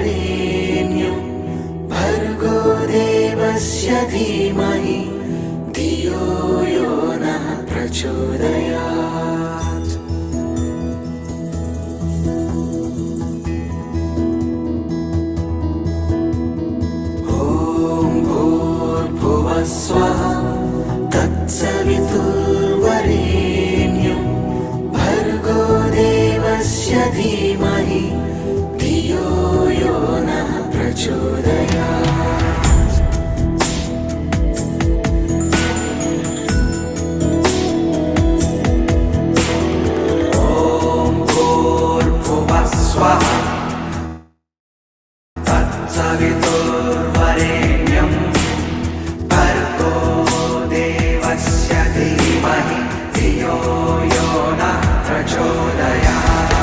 वरेण्यं भर्गो देवस्य धीमहि धियो यो नः प्रचोदयात्। ॐ भूर्भुवः स्वः तत्सवितुर्वरेण्यं भर्गो देवस्य धीमहि धियो यो नः प्रचोदयात्। ॐ भूर्भुवः स्वः तत्सवितुर्वरेण्यं भर्गो देवस्य धीमहि धियो यो नः प्रचोदयात्।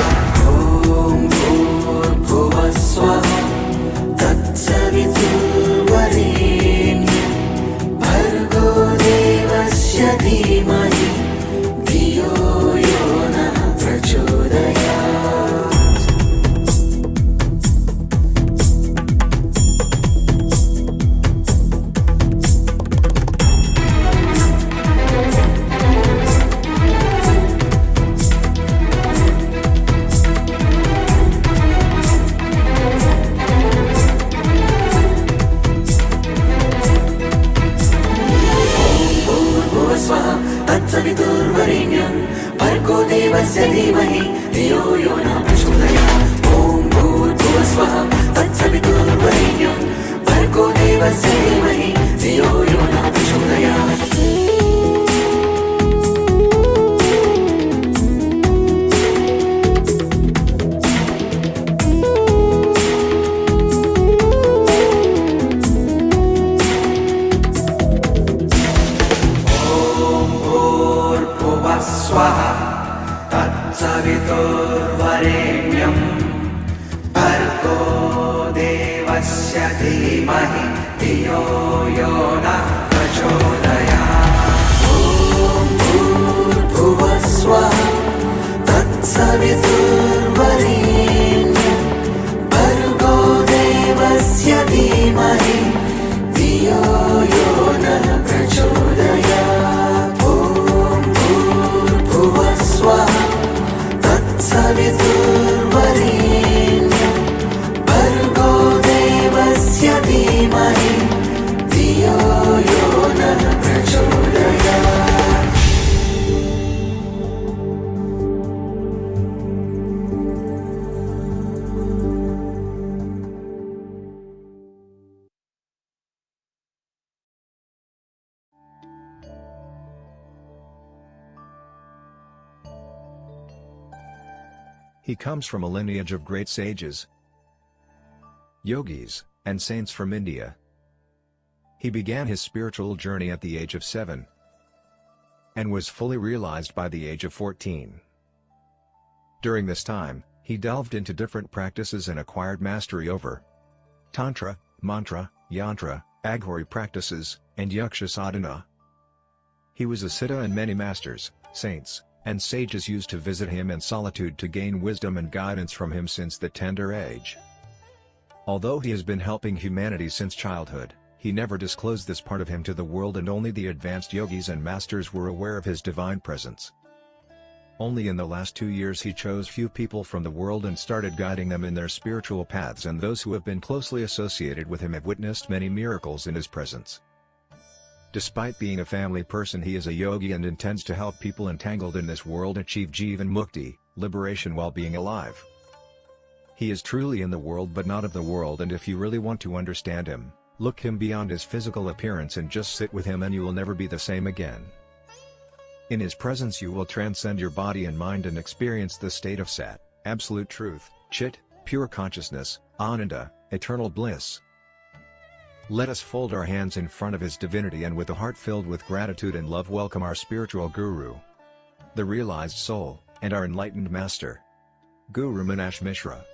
ॐ भूर्भुवः स्वः तत्सवितुर्वरेण्यं भर्गो देवस्य धीमहि धियो यो नः प्रचोदयात्। तत्सवितुर्वरेण्यं भर्गो देवस्य धीमहि धियो यो नः प्रचोदयात्। ॐ भूर्भुवः स्वः तत्सवितुर्वरेण्यं भर्गो देवस्य धीमहि धियो यो नः प्रचोदयात्। स्वः तत्सवितुर्वरेण्यं भर्गो देवस्य धीमहि धियो यो नः प्रचोदयात्। ॐ भूर्भुवः स्वः तत्सवितुर्वरेण्यं भर्गो देवस्य धीमहि धियो यो नः प्रचोदयात्। स्वः तत्सवितुर्वरेण्यं भर्गो देवस्य धीमहि धियो यो नः प्रचोदयात्। He comes from a lineage of great sages, yogis, and saints from India. He began his spiritual journey at the age of 7 and was fully realized by the age of 14. During this time, he delved into different practices and acquired mastery over Tantra, Mantra, Yantra, Aghori practices, and Yaksha sadhana. He was a siddha and many masters, saints, and sages used to visit him in solitude to gain wisdom and guidance from him since the tender age. Although he has been helping humanity since childhood, he never disclosed this part of him to the world, and only the advanced yogis and masters were aware of his divine presence. Only in the last 2 years he chose few people from the world and started guiding them in their spiritual paths, and those who have been closely associated with him have witnessed many miracles in his presence. Despite being a family person, he is a yogi and intends to help people entangled in this world achieve Jivan Mukti, liberation while being alive. He is truly in the world but not of the world, and if you really want to understand him, look him beyond his physical appearance and just sit with him and you will never be the same again. In his presence you will transcend your body and mind and experience the state of Sat, absolute truth, Chit, pure consciousness, Ananda, eternal bliss. Let us fold our hands in front of his divinity and with a heart filled with gratitude and love welcome our spiritual guru, the realized soul, and our enlightened master, Guru Manash Mishra.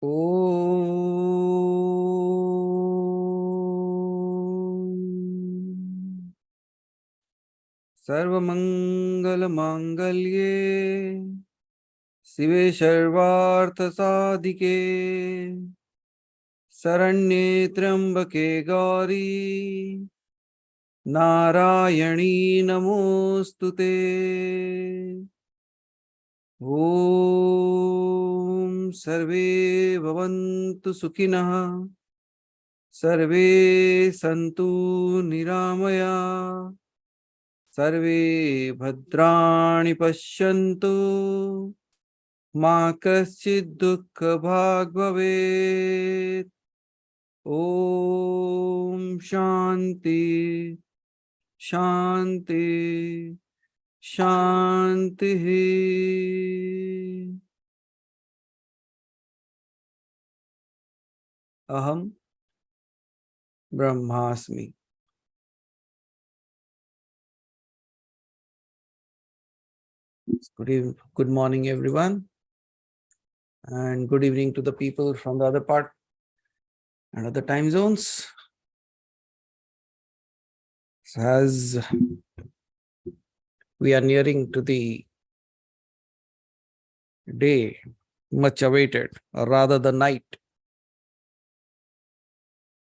Om Sarvamangalamangallye Sive Sarvartha Sadhike Saranye Trambake Gauri Narayani Namostute Om Sarve Bhavantu Sukhinah Sarve Santu Niramaya Sarve Bhadrani Pashyantu Ma Kaschid Dukkha Bhag Bhavet Om Shanti Shanti Shanti Aham Brahmasmi. Good morning, everyone, and good evening to the people from the other part and other time zones. So as we are nearing to the day much awaited, or rather the night.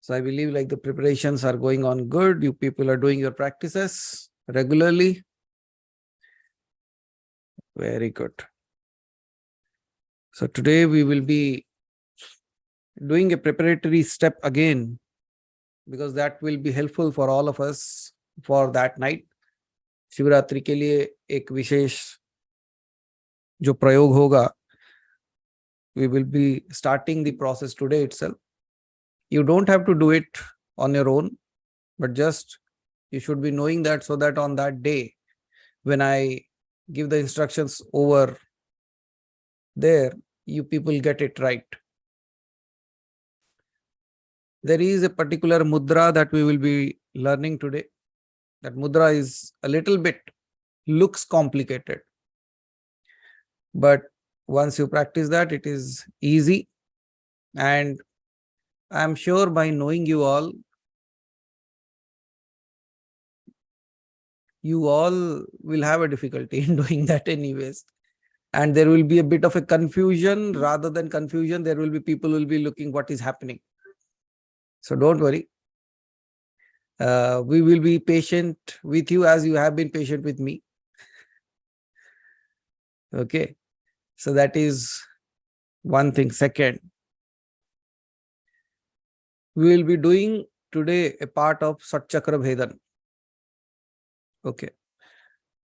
So I believe like the preparations are going on good. You people are doing your practices regularly. Very good. So today we will be doing a preparatory step again, because that will be helpful for all of us for that night. Shivratri के लिए एक विशेष जो प्रयोग होगा, we will be starting the process today itself. You don't have to do it on your own, but just you should be knowing that, so that on that day when I give the instructions over there, you people get it right. There is a particular mudra that we will be learning today. That mudra is a little bit looks complicated, but once you practice that, it is easy. And I am sure by knowing you all will have a difficulty in doing that anyways. And there will be a bit of a confusion. Rather than confusion, there will be people will be looking what is happening. So don't worry. We will be patient with you as you have been patient with me. Okay. So that is one thing. Second, we will be doing today a part of Satchakra Bhedan. Okay.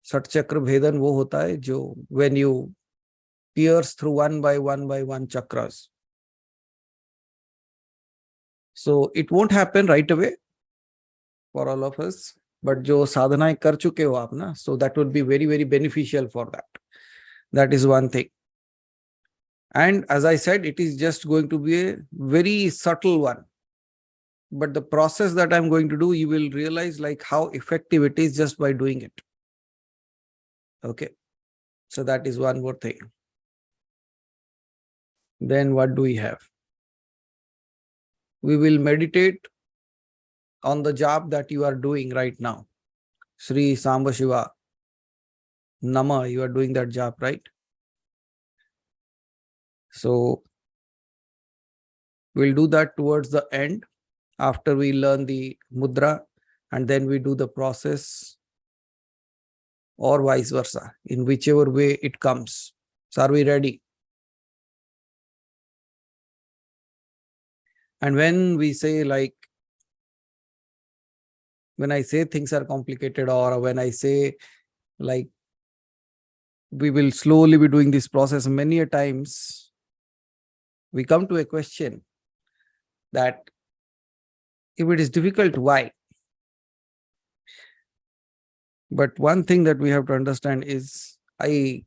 Satchakra Bhedan wo hota hai jo when you pierce through one by one chakras. So it won't happen right away for all of us, but jo sadhanaएं कर चुके हो आप ना, so that would be very, very beneficial for that. That is one thing. And as I said, it is just going to be a very subtle one. But the process that I'm going to do, you will realize like how effective it is just by doing it. Okay. So that is one more thing. Then what do we have? We will meditate on the job that you are doing right now. Sri Samba Shiva Nama, you are doing that job, right? So we'll do that towards the end, after we learn the mudra, and then we do the process, or vice versa, in whichever way it comes. So are we ready? And when we say like, when I say things are complicated, or when I say like we will slowly be doing this process, many a times we come to a question that if it is difficult, why? But one thing that we have to understand is I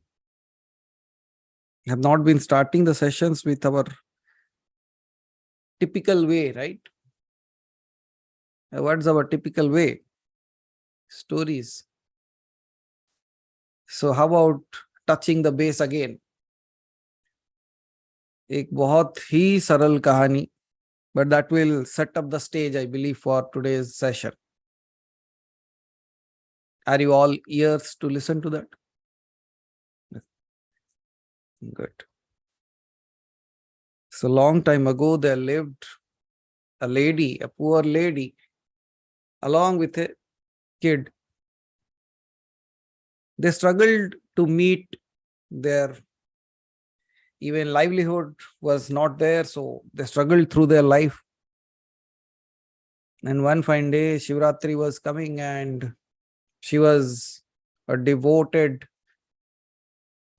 have not been starting the sessions with our typical way, right? What's our typical way? Stories. So how about touching the base again? एक बहुत ही सरल कहानी, but that will set up the stage, I believe, for today's session. Are you all ears to listen to that? Good. So long time ago, there lived a lady, a poor lady, along with a kid. They struggled to meet their, even livelihood was not there, so they struggled through their life. And one fine day, Shivratri was coming, and she was a devoted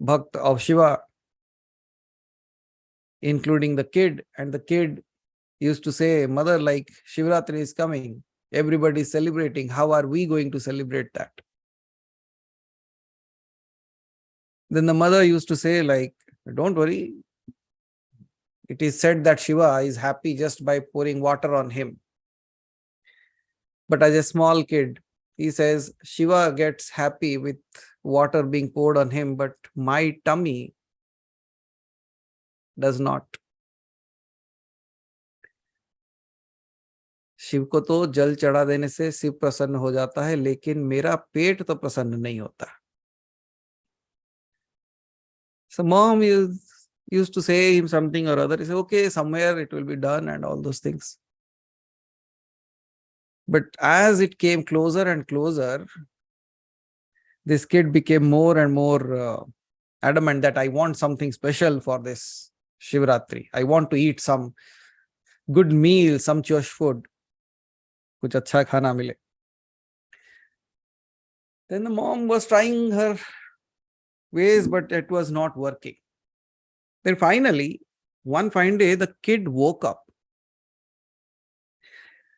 bhakt of Shiva, including the kid. And the kid used to say, "Mother, like Shivratri is coming, everybody is celebrating. How are we going to celebrate that?" Then the mother used to say, like, "Don't worry. It is said that Shiva is happy just by pouring water on him." But as a small kid, he says, Shiva gets happy with water being poured on him, but my tummy does not. Shiv को तो जल चढ़ा देने से शिव प्रसन्न हो जाता है, लेकिन मेरा पेट तो प्रसन्न नहीं होता. So mom used to say him something or other. He said, okay, somewhere it will be done and all those things. But as it came closer and closer, this kid became more and more adamant that I want something special for this Shivratri. I want to eat some good meal, sumptuous food. Kuch acha khana mile. Then the mom was trying her ways, but it was not working. Then finally, one fine day, the kid woke up.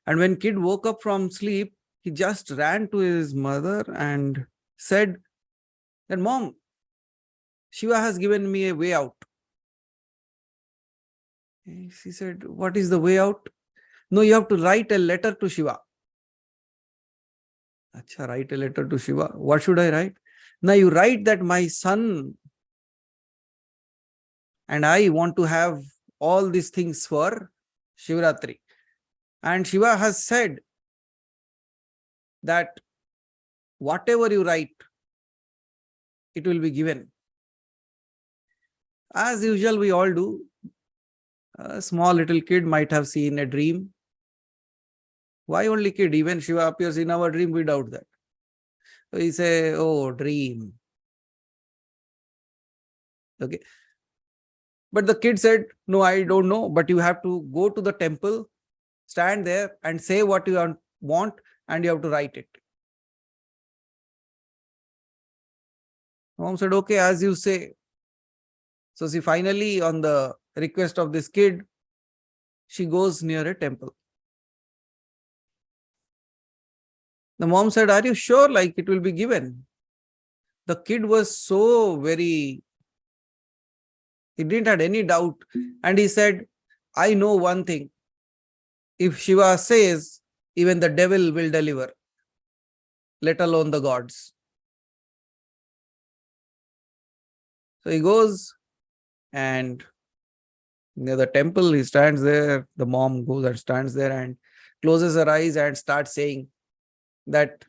And when kid woke up from sleep, he just ran to his mother and said that, Mom, Shiva has given me a way out. She said, what is the way out? No, you have to write a letter to Shiva. Acha, write a letter to Shiva. What should I write? Now you write that my son and I want to have all these things for Shivratri. And Shiva has said that whatever you write, it will be given. As usual, we all do. A small little kid might have seen a dream. Why only kid? Even Shiva appears in our dream, we doubt that. So we say, oh, dream. Okay. But the kid said, no, I don't know, but you have to go to the temple, stand there and say what you want, and you have to write it. Mom said, okay, as you say. So she finally, on the request of this kid, she goes near a temple. The mom said, are you sure like it will be given? The kid was so very, he didn't have any doubt. And he said, I know one thing. If Shiva says, even the devil will deliver, let alone the gods. So he goes and near the temple, he stands there. The mom goes and stands there and closes her eyes and starts saying that,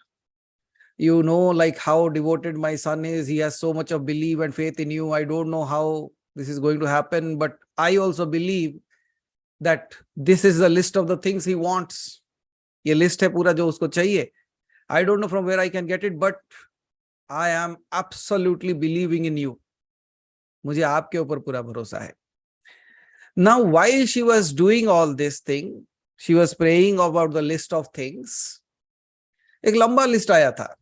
you know, like how devoted my son is. He has so much of belief and faith in you. I don't know how this is going to happen, but I also believe that this is the list of the things he wants. Ye list hai pura jo usko chahiye. I don't know from where I can get it, but I am absolutely believing in you. मुझे आपके ऊपर पूरा भरोसा है. Now, while she was doing all this thing, she was praying about the list of things. एक लंबा list आया था.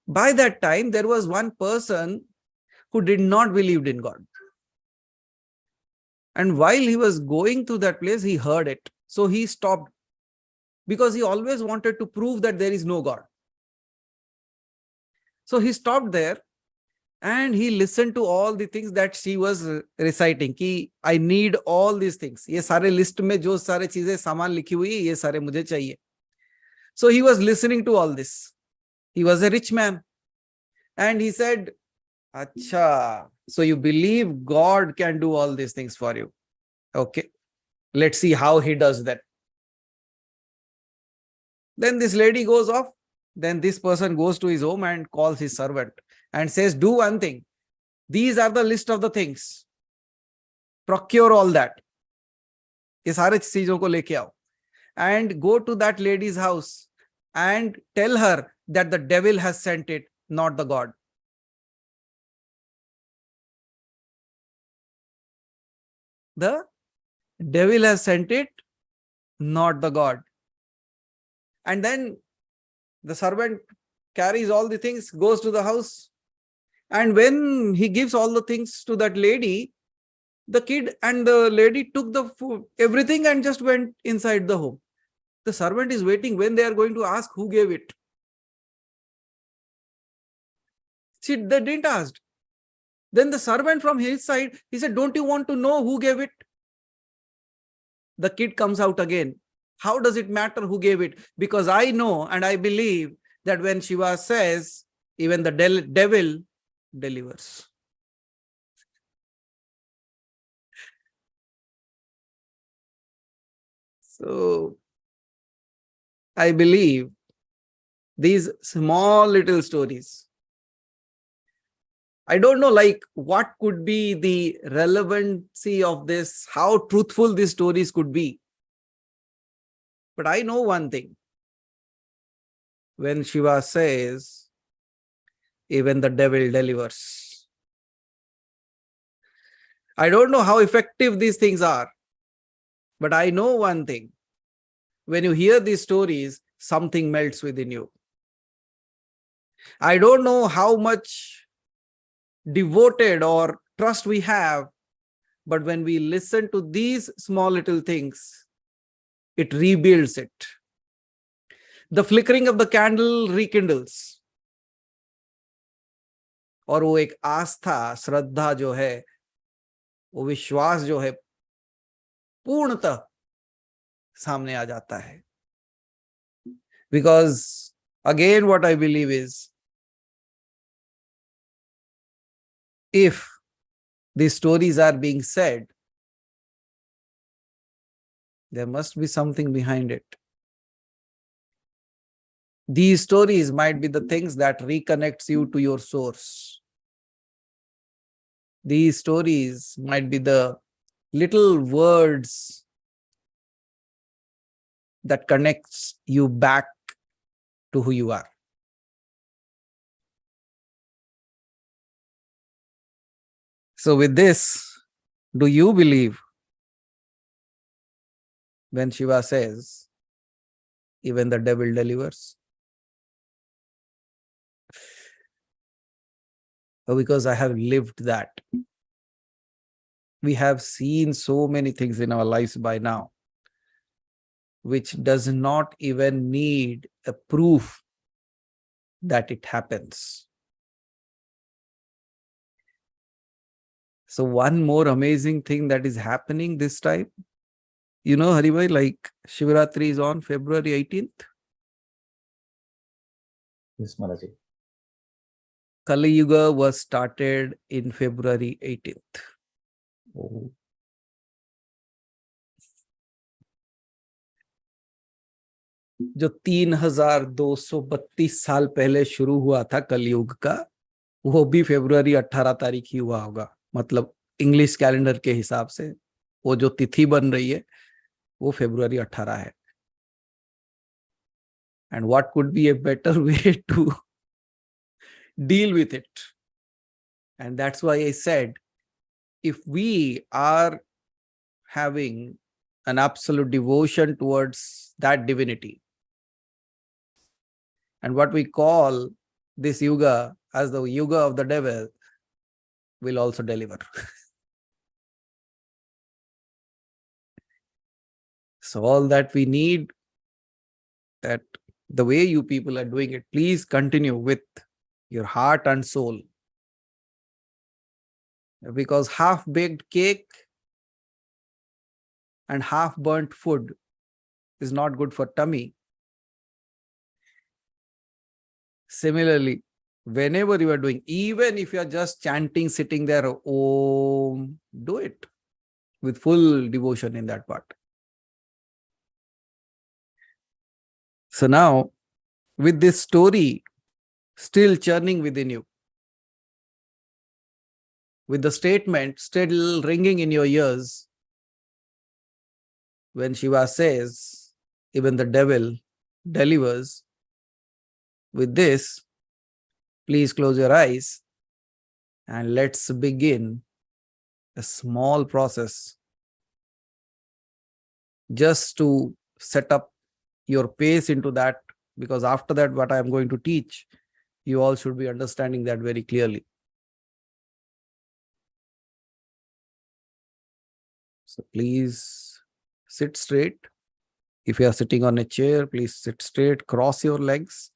By that time, there was one person who did not believe in God. And while he was going to that place, he heard it. So he stopped because he always wanted to prove that there is no God. So he stopped there and he listened to all the things that she was reciting. Ki, I need all these things. ये सारे list में जो सारे चीजें सामान लिखी हुई है, ये सारे मुझे चाहिए. So he was listening to all this. He was a rich man. And he said, Acha. So you believe God can do all these things for you. Okay. Let's see how he does that. Then this lady goes off. Then this person goes to his home and calls his servant and says, do one thing. These are the list of the things. Procure all that. ये सारे चीजों को लेके आओ. And go to that lady's house and tell her that the devil has sent it, not the God. The devil has sent it, not the God. And then the servant carries all the things, goes to the house. And when he gives all the things to that lady, the kid and the lady took the food, everything, and just went inside the home. The servant is waiting when they are going to ask who gave it. See, they didn't ask. Then the servant from his side, he said, don't you want to know who gave it? The kid comes out again. How does it matter who gave it? Because I know and I believe that when Shiva says, even the devil delivers. So I believe these small little stories, I don't know like what could be the relevancy of this, how truthful these stories could be. But I know one thing. When Shiva says, even the devil delivers. I don't know how effective these things are. But I know one thing. When you hear these stories, something melts within you. I don't know how much devoted or trust we have, but when we listen to these small little things, it rebuilds it. The flickering of the candle rekindles. और वो एक आस्था, श्रद्धा जो है, वो विश्वास जो है, पूर्णतः सामने आ जाता है. Because again, what I believe is, if these stories are being said, there must be something behind it. These stories might be the things that reconnects you to your source. These stories might be the little words that connects you back to who you are. So with this, do you believe when Shiva says, even the devil delivers? Because I have lived that. We have seen so many things in our lives by now, which does not even need a proof that it happens. So one more amazing thing that is happening this time, you know, Haribhai, like Shivratri is on February 18th. Yes, Manash. Kali Yuga was started in February 18th. Oh. जो 3232 साल पहले शुरू हुआ था कलयुग का, वो भी फरवरी 18 तारीख ही हुआ होगा. मतलब इंग्लिश कैलेंडर के हिसाब से वो जो तिथि बन रही है वो फरवरी 18 है. And what could be a better way to deal with it? And that's why I said, if we are having an absolute devotion towards that divinity, and what we call this yuga as the yuga of the devil will also deliver. So all that we need, that the way you people are doing it, please continue with your heart and soul. Because half-baked cake and half-burnt food is not good for tummy. Similarly, Whenever you are doing, even if you are just chanting, sitting there, Om, do it with full devotion in that part. So now, with this story still churning within you, with the statement still ringing in your ears, when Shiva says, even the devil delivers, with this, please close your eyes and let's begin a small process just to set up your pace into that, because after that, what I am going to teach, you all should be understanding that very clearly. So please sit straight. If you are sitting on a chair, please sit straight, cross your legs.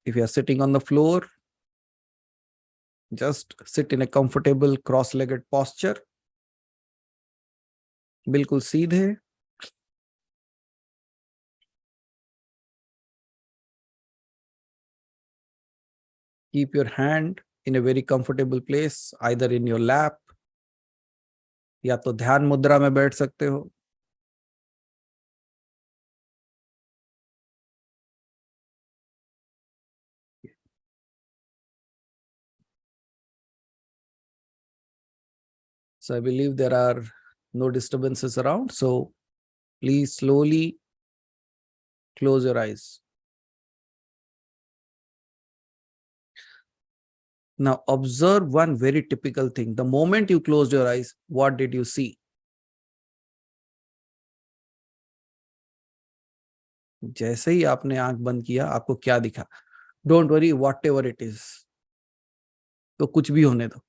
If you are sitting on the floor, just sit in a comfortable cross-legged posture. बिल्कुल सीधे. Keep your hand in a very comfortable place, either in your lap, या तो ध्यान मुद्रा में बैठ सकते हो. So I believe there are no disturbances around. So please slowly close your eyes. Now observe one very typical thing. The moment you closed your eyes, what did you see? जैसे ही आपने आंख बंद किया, आपको क्या दिखा? Don't worry, whatever it is. तो कुछ भी होने दो.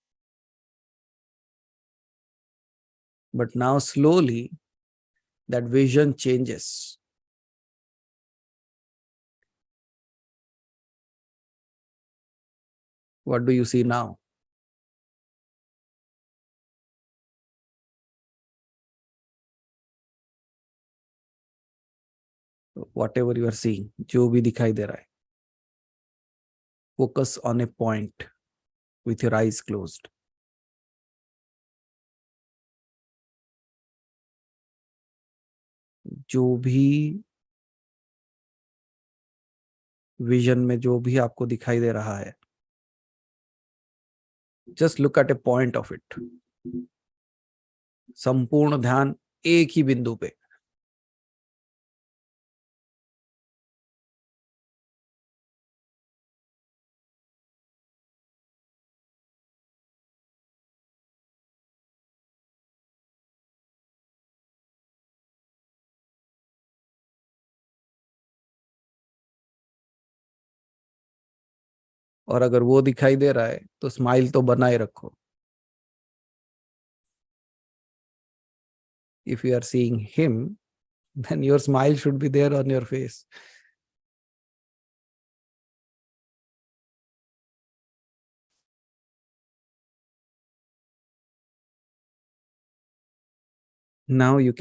But now slowly that vision changes. What do you see now? Whatever you are seeing, जो भी दिखाई दे रहा है, focus on a point with your eyes closed. जो भी विजन में जो भी आपको दिखाई दे रहा है, just look at a point of it. संपूर्ण ध्यान एक ही बिंदु पे. और अगर वो दिखाई दे रहा है तो स्माइल तो बनाए रखो. If you are seeing him, then your smile should be there on your face. Now you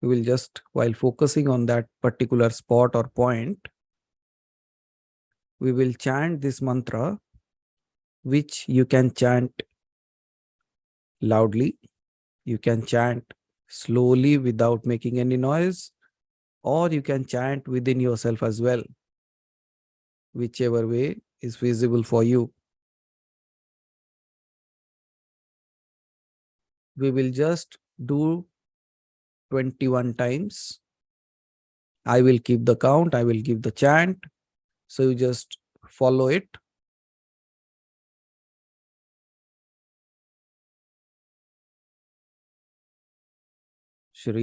will just, while focusing on that particular spot or point, we will chant this mantra, which you can chant loudly, you can chant slowly without making any noise, or you can chant within yourself as well, whichever way is feasible for you. We will just do 21 times. I will keep the count, I will give the chant, so you just follow it. Shri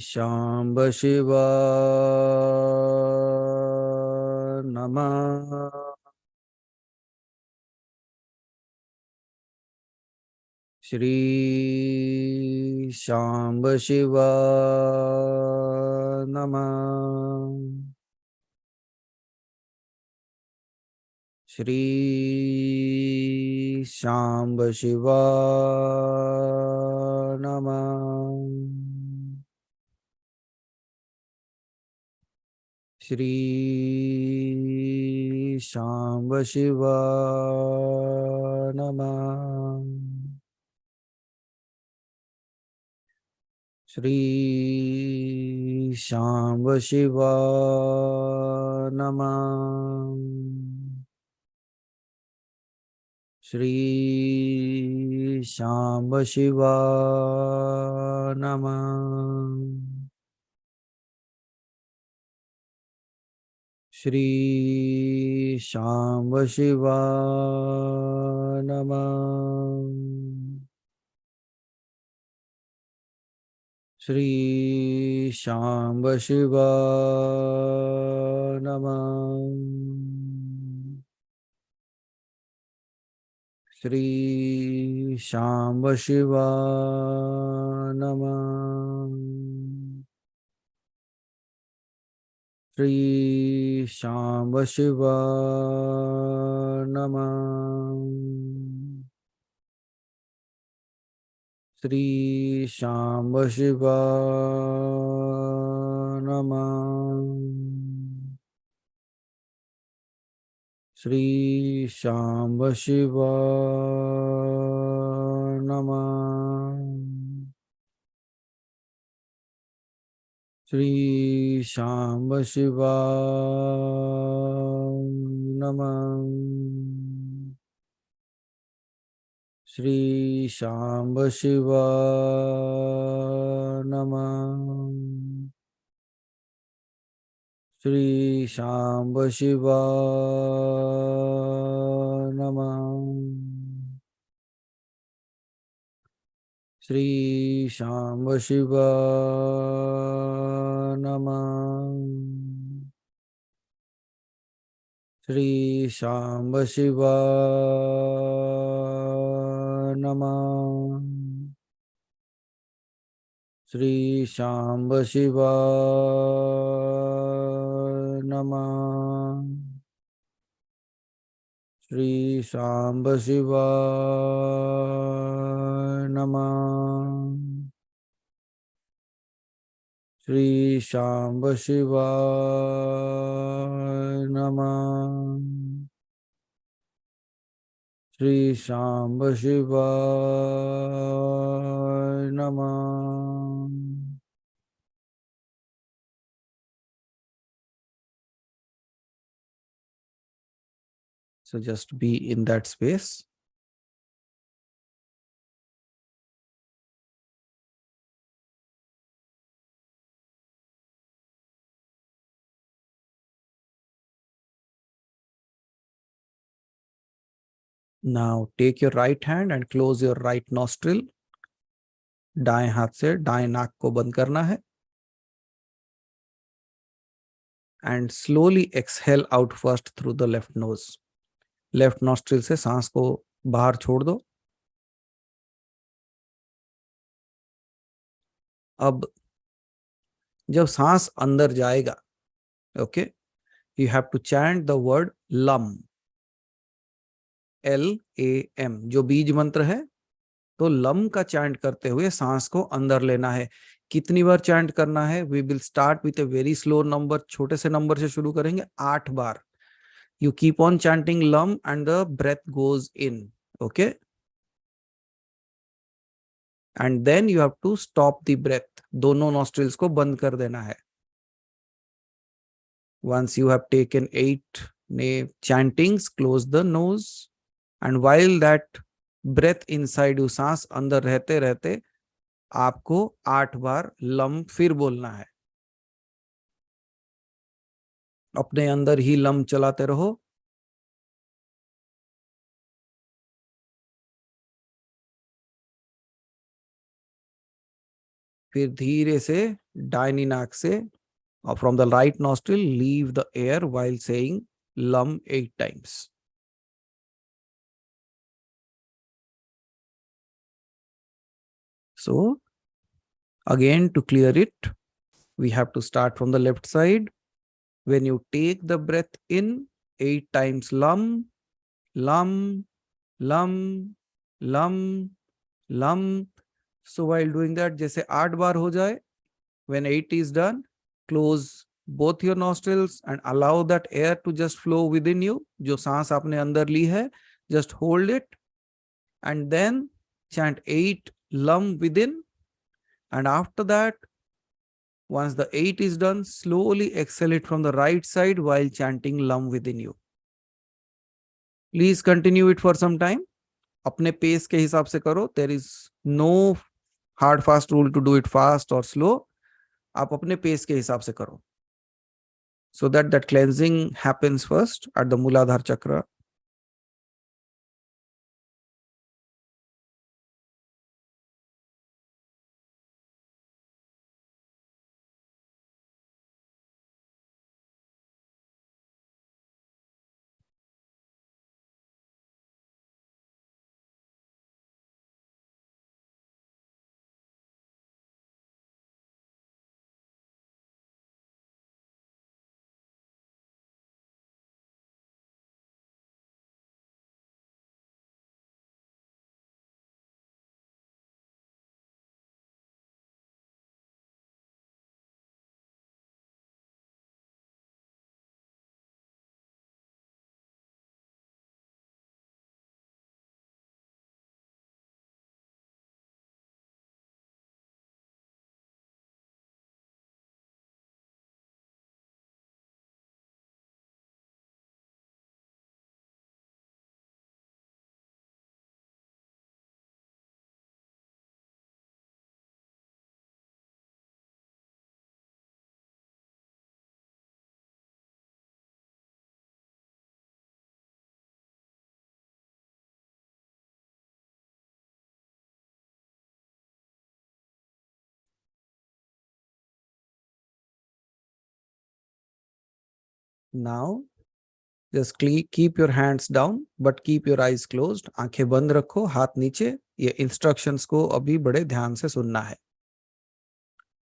Shamba Shiva Namah. Shri Shamba Shiva Namah. Shri Shamba Shiva Namah. Shri Shamba Shiva Namah. Shri Shamba Shiva Namah. Shri Shamba Shiva Namah. Shri Shamba Shiva Namah. Shri Shamba Shiva Namah. Shri Shamba Shiva Namah. Shri Shamba Shiva Namah. Shri Shamba Shiva Namah. Shri Shamba Shiva Namah. Shri Shamba Shiva Namah. Shri Shamba Shiva Namah. Shri Shamba Shiva Namah. Shri Shamba Shiva Namah. Shri Shamba Shiva Namah. Shri Shamba Shiva Namah. Shri Shamba Shiva Namah. Shri Shamba Shiva Namah. Shri Shamba Shiva Namah. So just be in that space. Now take your right hand and close your right nostril. दाएं हाथ से दाएं नाक को बंद करना है. And slowly exhale out first through the left nose. Left nostril से सांस को बाहर छोड़ दो. अब जब सांस अंदर जाएगा, okay, you have to chant the word LAM. LAM जो बीज मंत्र है, तो लम का चैंट करते हुए सांस को अंदर लेना है. कितनी बार चैंट करना है? We will start with a very slow number. छोटे से नंबर से शुरू करेंगे. 8 बार. You keep on chanting lam and the breath goes in. Okay, and then you have to stop the breath. दोनों नॉस्ट्रिल्स को बंद कर देना है. Once you have taken 8 chantings, close the nose, and while that breath inside you, सांस अंदर रहते रहते आपको 8 बार लम फिर बोलना है. अपने अंदर ही लम चलाते रहो. फिर धीरे से दाहिनी नाक से और from the right nostril leave the air while saying lump 8 times. So again, to clear it, we have to start from the left side. When you take the breath in, 8 times lum, lum, lum, lum, lum. So while doing that, जैसे 8 बार हो जाए, when 8 is done, close both your nostrils and allow that air to just flow within you. जो सांस आपने अंदर ली है, just hold it and then chant 8 lum within. And after that, once the 8 is done, slowly exhale it from the right side while chanting lum within you. Please continue it for some time. अपने pace के हिसाब से करो. There is no hard fast rule to do it fast or slow. आप अपने pace के हिसाब से करो. So that cleansing happens first at the Muladhara chakra. Now, just keep your hands down, but keep your eyes closed. आंखें बंद रखो, हाथ नीचे. ये instructions को अभी बड़े ध्यान से सुनना है.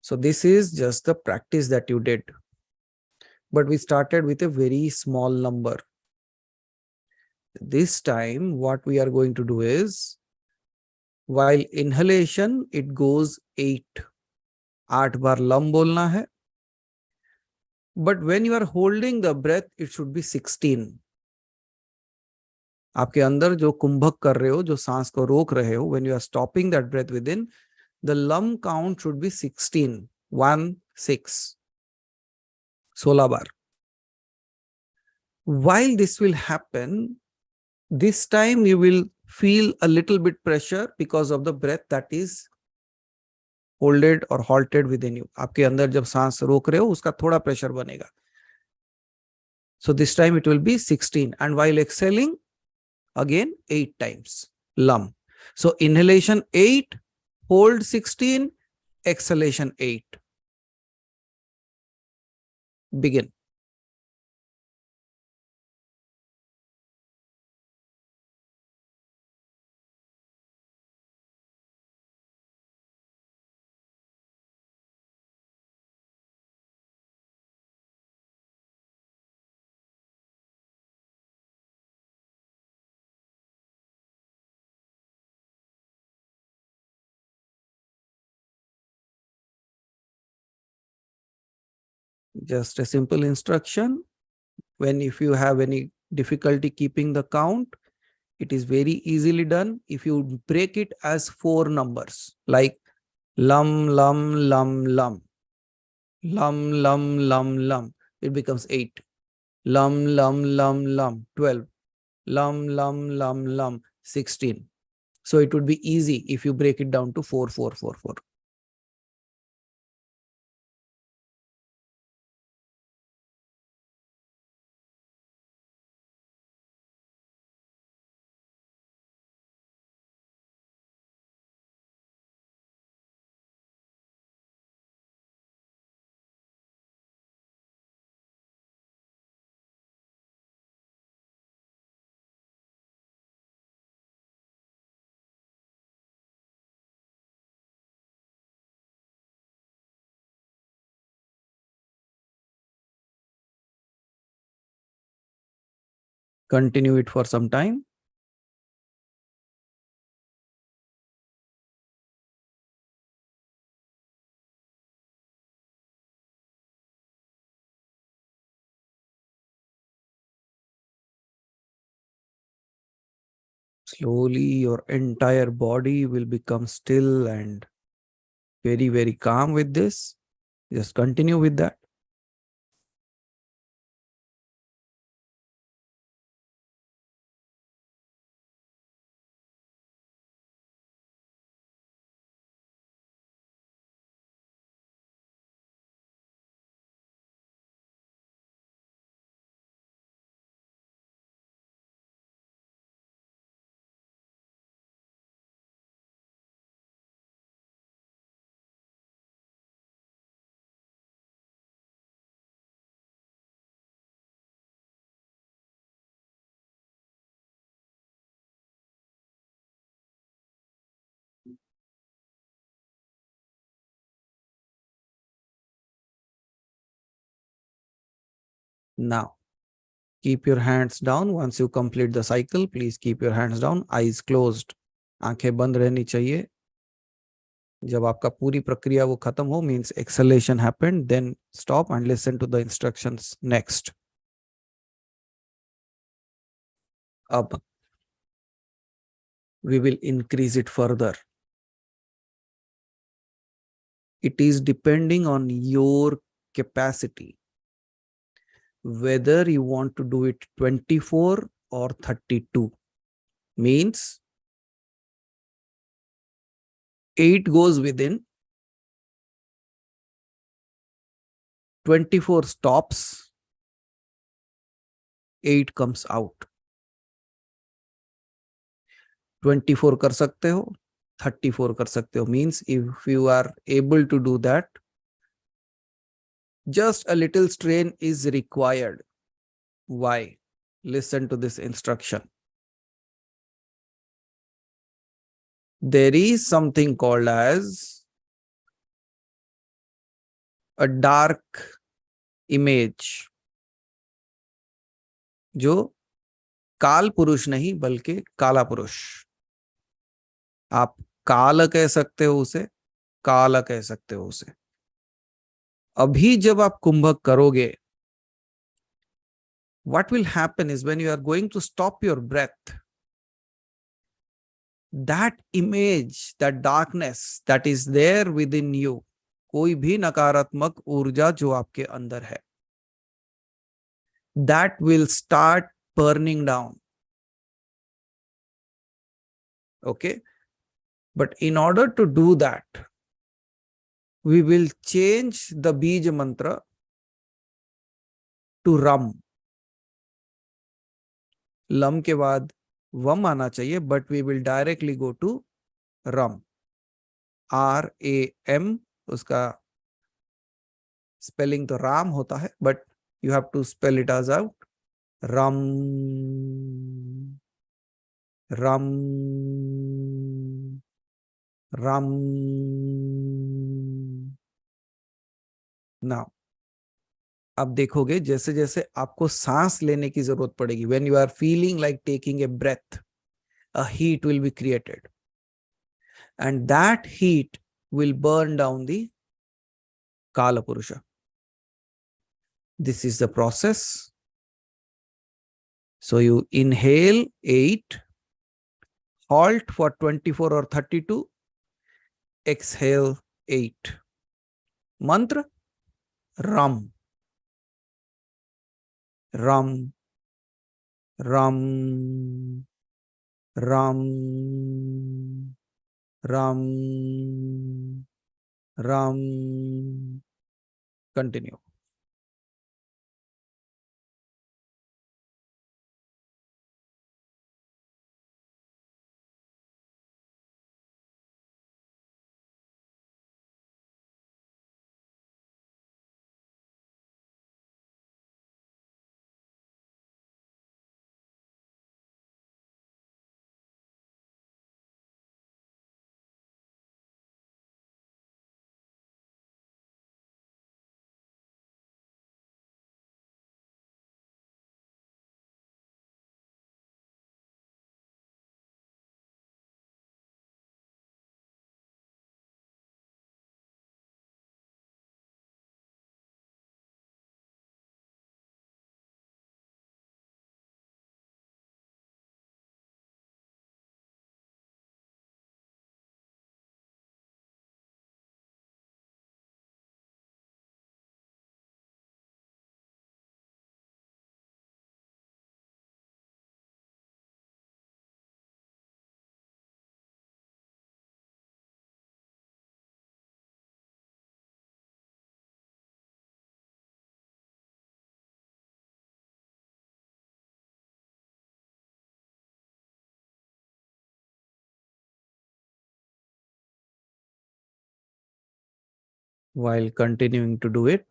So this is just the practice that you did. But we started with a very small number. This time, what we are going to do is, while inhalation, it goes 8. 8 bar lump बोलना है. But when you are holding the breath, it should be 16. आपके अंदर जो कुंभक कर रहे हो, जो सांस को रोक रहे हो, when you are stopping that breath within, the lum count should be 16. 1, 6. 16 bar. While this will happen, this time you will feel a little bit pressure because of the breath that is holded or halted within you. आपके अंदर जब सांस रोक रहे हो, उसका थोड़ा pressure बनेगा. So this time it will be 16. And while exhaling, again 8 times. Lum. So inhalation 8, hold 16, exhalation 8. Begin. Just a simple instruction. If you have any difficulty keeping the count, it is very easily done if you break it as 4 numbers, like lum, lum, lum, lum. Lum, lum, lum, lum. It becomes 8. Lum, lum, lum, lum. 12. Lum, lum, lum, lum. 16. So it would be easy if you break it down to 4, 4, 4, 4. Continue it for some time. Slowly, your entire body will become still and very, very calm with this. Just continue with that. Now, keep your hands down. Once you complete the cycle, please keep your hands down, eyes closed. आंखें बंद रहनी चाहिए. जब आपका पूरी प्रक्रिया वो खत्म हो, means exhalation happened, then stop and listen to the instructions next. अब we will increase it further. It is depending on your capacity, whether you want to do it 24 or 32. Means 8 goes within, 24 stops, 8 comes out. 24 कर सकते हो, 34 कर सकते हो. Means if you are able to do that, just a little strain is required. Why? Listen to this instruction. There is something called as a dark image, जो काल पुरुष नहीं बल्कि काला पुरुष. आप काल कह सकते हो उसे, काला कह सकते हो उसे. अभी जब आप कुंभक करोगे, what will happen is when you are going to stop your breath, that image, that darkness that is there within you, कोई भी नकारात्मक ऊर्जा जो आपके अंदर है, that will start burning down. Okay? But in order to do that, we will change the Bij mantra to Ram. Lam के बाद Vam आना चाहिए, but we will directly go to Ram. RAM, उसका spelling तो राम होता है, but you have to spell it as out. Ram, Ram, Ram. Now, अब देखोगे जैसे जैसे आपको सांस लेने की जरूरत पड़ेगी, when you are feeling like taking a breath, a heat will be created, and that heat will burn down the Kala Purusha. This is the process. So you inhale 8, halt for 24 or 32, exhale 8. Mantra Ram, Ram, Ram, Ram, Ram, Ram. Continue. While continuing to do it,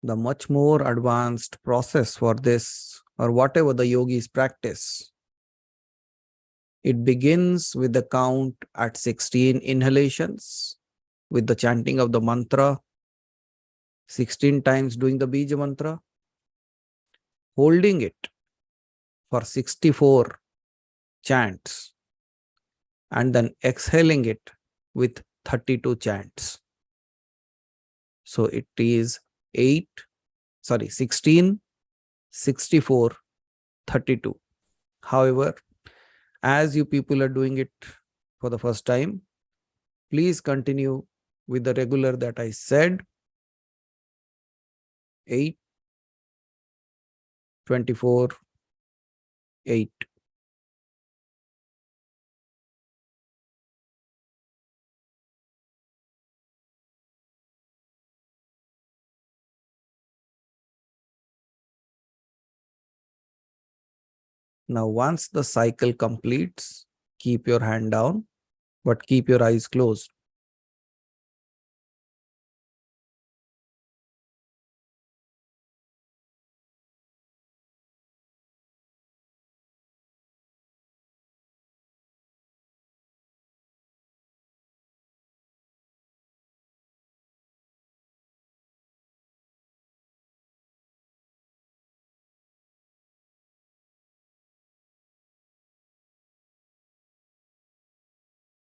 the much more advanced process for this, or whatever the yogis practice, it begins with the count at 16 inhalations, with the chanting of the mantra, 16 times doing the bija mantra, holding it for 64 chants, and then exhaling it with 32 chants. So it is 16, 64, 32. However, as you people are doing it for the first time, please continue with the regular that I said, 8, 24, 8. Now, once the cycle completes, keep your hand down, but keep your eyes closed.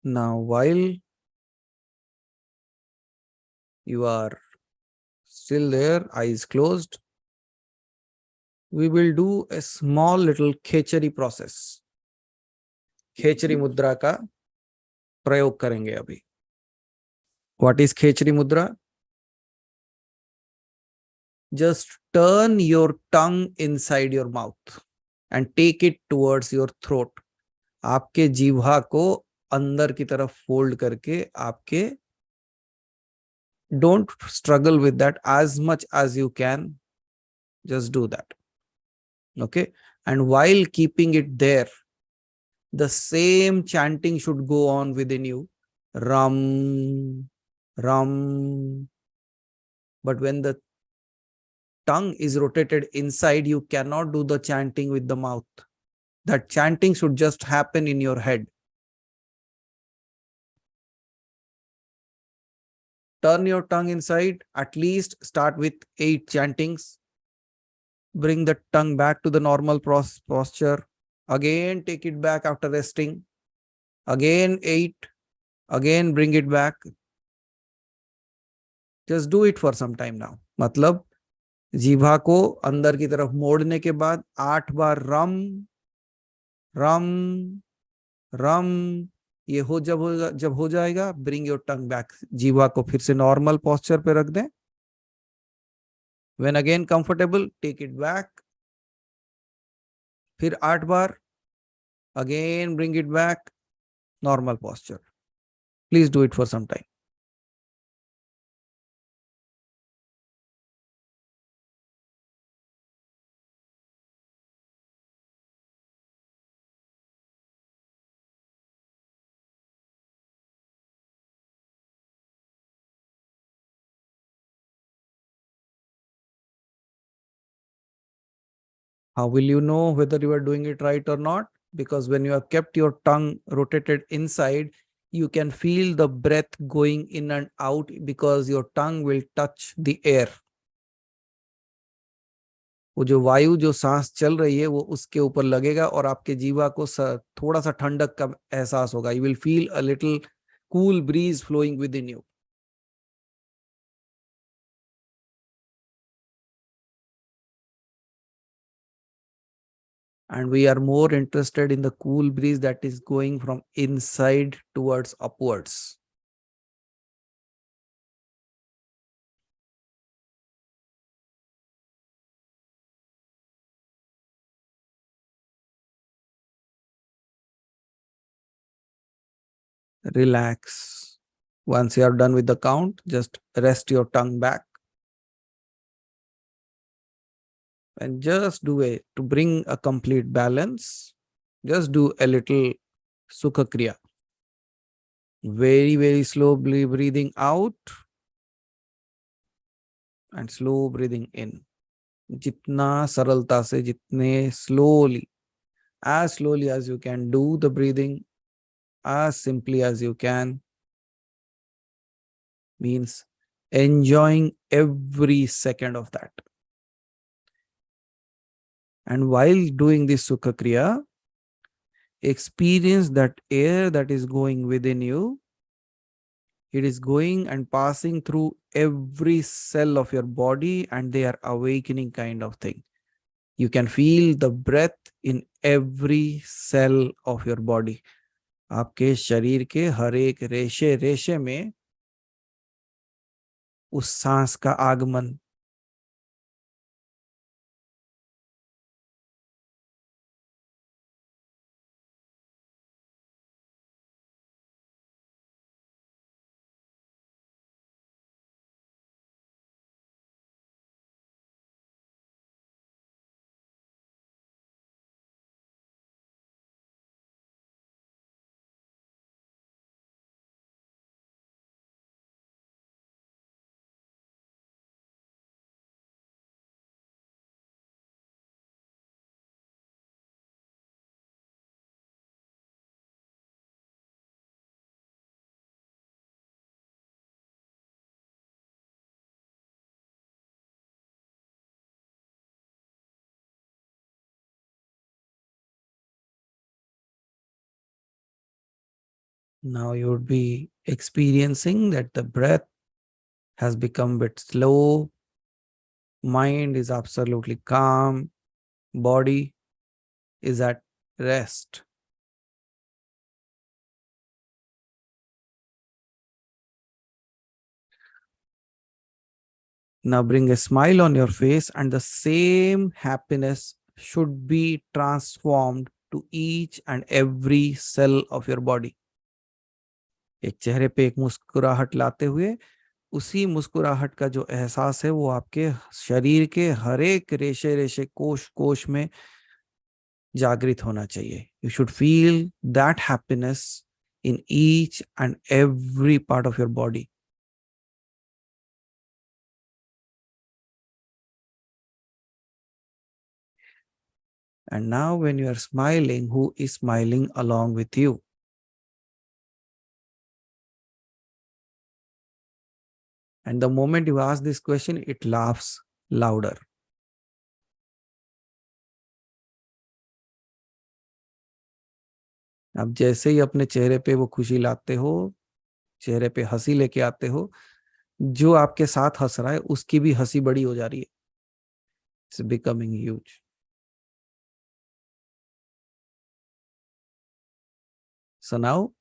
Now, while you are still there, eyes closed, we will do a small little khechari process. खेचरी मुद्रा का प्रयोग करेंगे अभी. What is खेचरी मुद्रा? Just turn your tongue inside your mouth and take it towards your throat. आपके जीवा को अंदर की तरफ फोल्ड करके आपके, don't struggle with that as much as you can. Just do that. Okay. And while keeping it there, the same chanting should go on within you. Ram, Ram. But when the tongue is rotated inside, you cannot do the chanting with the mouth. That chanting should just happen in your head. Turn your tongue inside, at least start with 8 chantings. Bring the tongue back to the normal posture. Again, take it back after resting. Again, 8. Again, bring it back. Just do it for some time now. मतलब जीभा को अंदर की तरफ मोड़ने के बाद 8 बार रम रम रम, ये जब हो जाएगा, bring your tongue back. जीभा को फिर से नॉर्मल पोस्चर पे रख दें. When again comfortable, take it back. फिर 8 बार. Again bring it back. Normal posture. Please do it for some time. How will you know whether you are doing it right or not? Because when you have kept your tongue rotated inside, you can feel the breath going in and out because your tongue will touch the air. वो जो वायु जो सांस चल रही है वो उसके ऊपर लगेगा और आपके जीवा को थोड़ा सा ठंडक का एहसास होगा. You will feel a little cool breeze flowing within you. And we are more interested in the cool breeze that is going from inside towards upwards. Relax. Once you are done with the count, just rest your tongue back. And just do it to bring a complete balance. Just do a little Sukha Kriya. Very, very slowly breathing out and slow breathing in. जितना सरलता से, जितने as slowly as you can do the breathing, as simply as you can, means enjoying every second of that. And while doing this Sukha Kriya, experience that air that is going within you. It is going and passing through every cell of your body, and they are awakening kind of thing. You can feel the breath in every cell of your body. आपके शरीर के हर एक रेशे रेशे में उस सांस का आगमन. Now you would be experiencing that the breath has become a bit slow, mind is absolutely calm, body is at rest. Now bring a smile on your face, and the same happiness should be transformed to each and every cell of your body. एक चेहरे पे एक मुस्कुराहट लाते हुए उसी मुस्कुराहट का जो एहसास है वो आपके शरीर के हर एक रेशे रेशे कोश कोश में जागृत होना चाहिए. You should feel that happiness in each and every part of your body. And now when you are smiling, who is smiling along with you? And the moment you ask this question, it laughs louder. अब जैसे ही अपने चेहरे पे वो खुशी लाते हो, चेहरे पे हंसी लेके आते हो, जो आपके साथ हंस रहा है उसकी भी हंसी बड़ी हो जा रही है. It's becoming huge. So now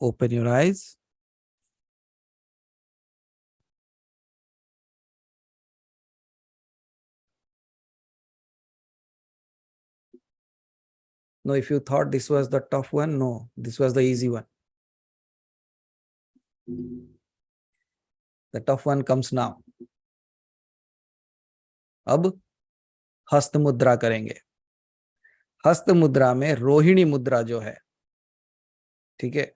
open your eyes. No, if you thought this was the tough one, no, this was the easy one. The tough one comes now. अब हस्त मुद्रा करेंगे. हस्त मुद्रा में रोहिणी मुद्रा जो है, ठीक है.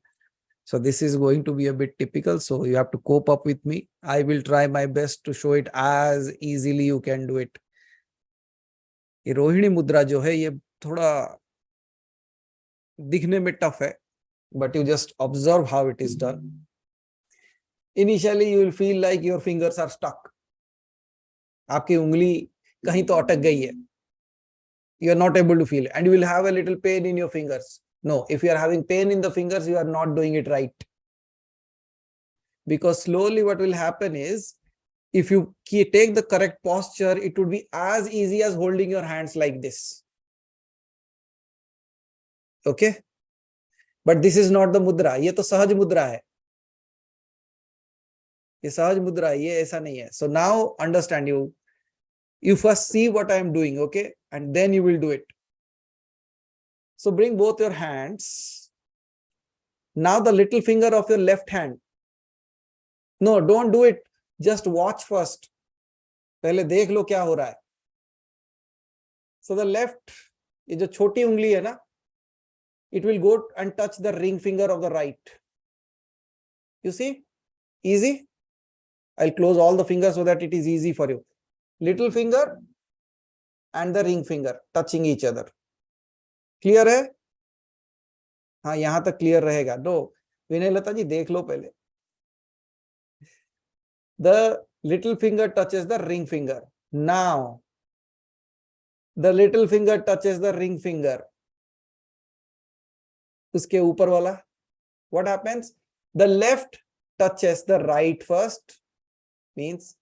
So this is going to be a bit typical, so you have to cope up with me. I will try my best to show it as easily you can do it. ये रोहिणी मुद्रा जो है ये थोड़ा दिखने में tough है, but you just observe how it is done. Initially you will feel like your fingers are stuck. आपकी उंगली कहीं तो अटक गई है. You are not able to feel it, and you will have a little pain in your fingers. No, if you are having pain in the fingers, you are not doing it right. Because slowly what will happen is, if you take the correct posture, it would be as easy as holding your hands like this. Okay? But this is not the mudra. ये तो सहज मुद्रा है. ये सहज मुद्रा है, ये ऐसा नहीं है. So now understand, you first see what I am doing, okay? And then you will do it. So bring both your hands. Now the little finger of your left hand. No, don't do it. Just watch first. पहले देख लो क्या हो रहा है. So the left, ये जो छोटी उंगली है ना, it will go and touch the ring finger of the right. You see? Easy. I'll close all the fingers so that it is easy for you. Little finger and the ring finger touching each other. Clear है? हाँ, यहां तक clear रहेगा. No, विनय लता जी देख लो पहले. The little finger touches the ring finger. Now, the little finger touches the ring finger. उसके ऊपर वाला. What happens? The left touches the right first. Means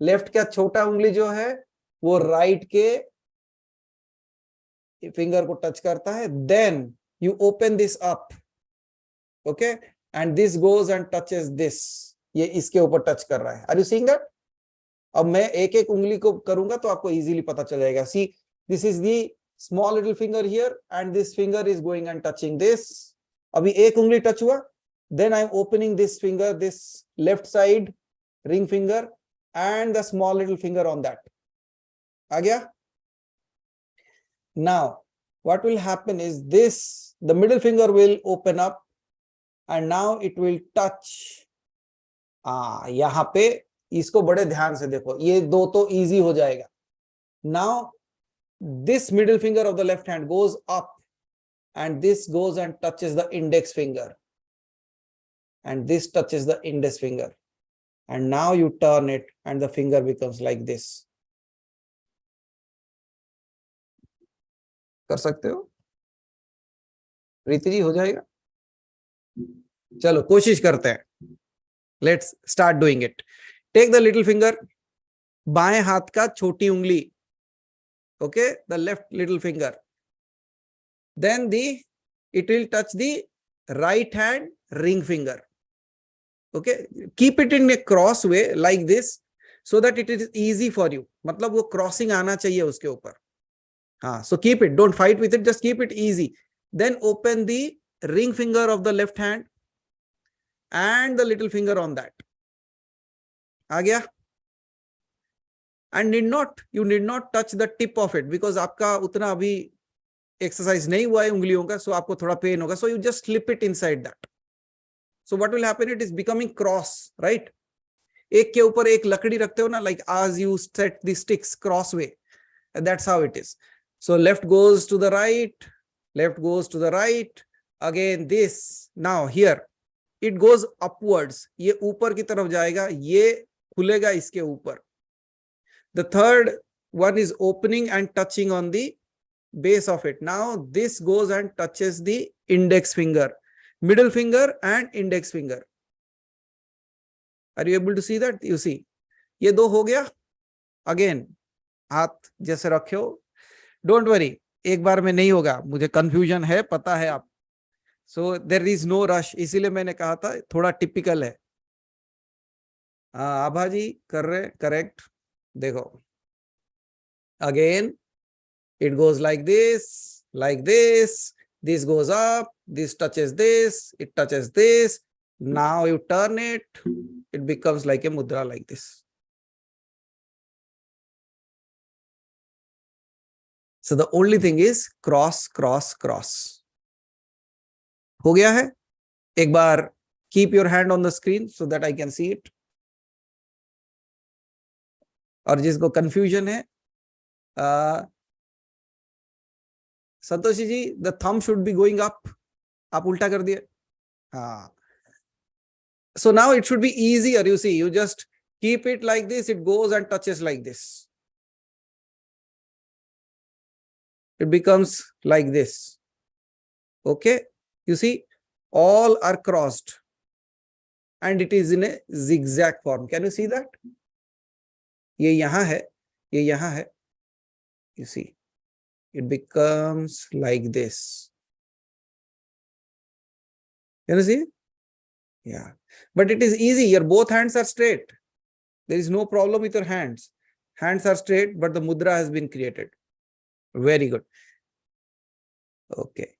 left का छोटा उंगली जो है वो right के finger को touch करता है. Then you open this up. Okay? And this goes and touches this. ये इसके ऊपर touch कर रहा है. Are you seeing that? अब मैं एक एक उंगली को करूंगा तो आपको easily पता चल जाएगा. See, this is the small little finger here and this finger is going and touching this. अभी एक उंगली touch हुआ. Then I'm opening this finger, this left side ring finger and the small little finger on that. आ गया? Now, what will happen is this, the middle finger will open up and now it will touch. यहाँ पे इसको बड़े ध्यान से देखो, ये दो तो easy हो जाएगा. Now, this middle finger of the left hand goes up and this goes and touches the index finger. And this touches the index finger. And now you turn it and the finger becomes like this. कर सकते हो? प्रीति जी हो जाएगा? चलो कोशिश करते हैं. Let's start doing it. Take the little finger. बाएं हाथ का छोटी उंगली. Okay, the left little finger. Then it will touch the right hand ring finger. Okay, keep it in a cross way like this so that it is easy for you. मतलब वो crossing आना चाहिए उसके ऊपर. हाँ, so keep it. Don't fight with it. Just keep it easy. Then open the ring finger of the left hand and the little finger on that. आ गया? And you need not touch the tip of it because आपका उतना अभी exercise नहीं हुआ है उंगलियों का, so आपको थोड़ा pain होगा. So you just slip it inside that. So what will happen? It is becoming cross, right? एक के ऊपर एक लकड़ी रखते हो ना, like as you set the sticks cross way. And that's how it is. So left goes to the right, left goes to the right. Again this. Now here, it goes upwards. ये ऊपर की तरफ जाएगा, ये खुलेगा इसके ऊपर. The third one is opening and touching on the base of it. Now this goes and touches the index finger. Middle finger and index finger. Are you able to see that? You see, ये दो हो गया. Again, हाथ जैसे रखे हो. Don't worry, एक बार में नहीं होगा. मुझे confusion है, पता है आप. So there is no rush. इसीलिए मैंने कहा था थोड़ा typical है. आभा जी कर रहे, correct. देखो. Again, it goes like this, like this. This goes up, this touches this, it touches this. Now you turn it, it becomes like a mudra like this. So the only thing is cross, cross, cross. हो गया है? एक बार keep your hand on the screen so that I can see it. और जिसको confusion है, संतोषी जी, the thumb should be going up. आप उल्टा कर दिए. हाँ. So now it should be easier. You see, you just keep it like this. It goes and touches like this. It becomes like this. Okay. You see, all are crossed. And it is in a zigzag form. Can you see that? ये यहाँ है. ये यहाँ है. You see. It becomes like this. Can you see? Yeah. But it is easy. Your both hands are straight. There is no problem with your hands. Hands are straight, but the mudra has been created. Very good. Okay.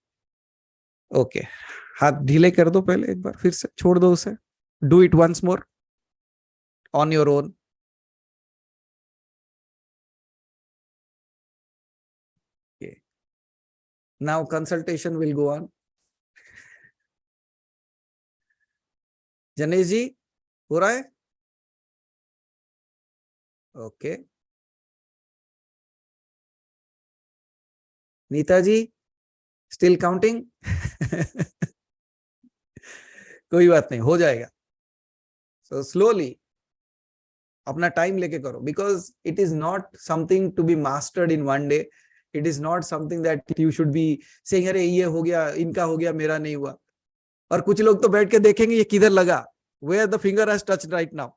Okay. हाथ ढीले कर दो पहले एक बार, फिर से छोड़ दो उसे. Do it once more on your own. Now consultation will go on. जनेश जी हो रहा है? ओके। नीता जी स्टिल काउंटिंग? कोई बात नहीं, हो जाएगा। सो स्लोली अपना टाइम लेके करो, because it is not something to be mastered in one day. It is not something that you should be saying अरे ये हो गया, इनका हो गया, मेरा नहीं हुआ. और कुछ लोग तो बैठ के देखेंगे ये किधर लगा, where the finger has touched right now.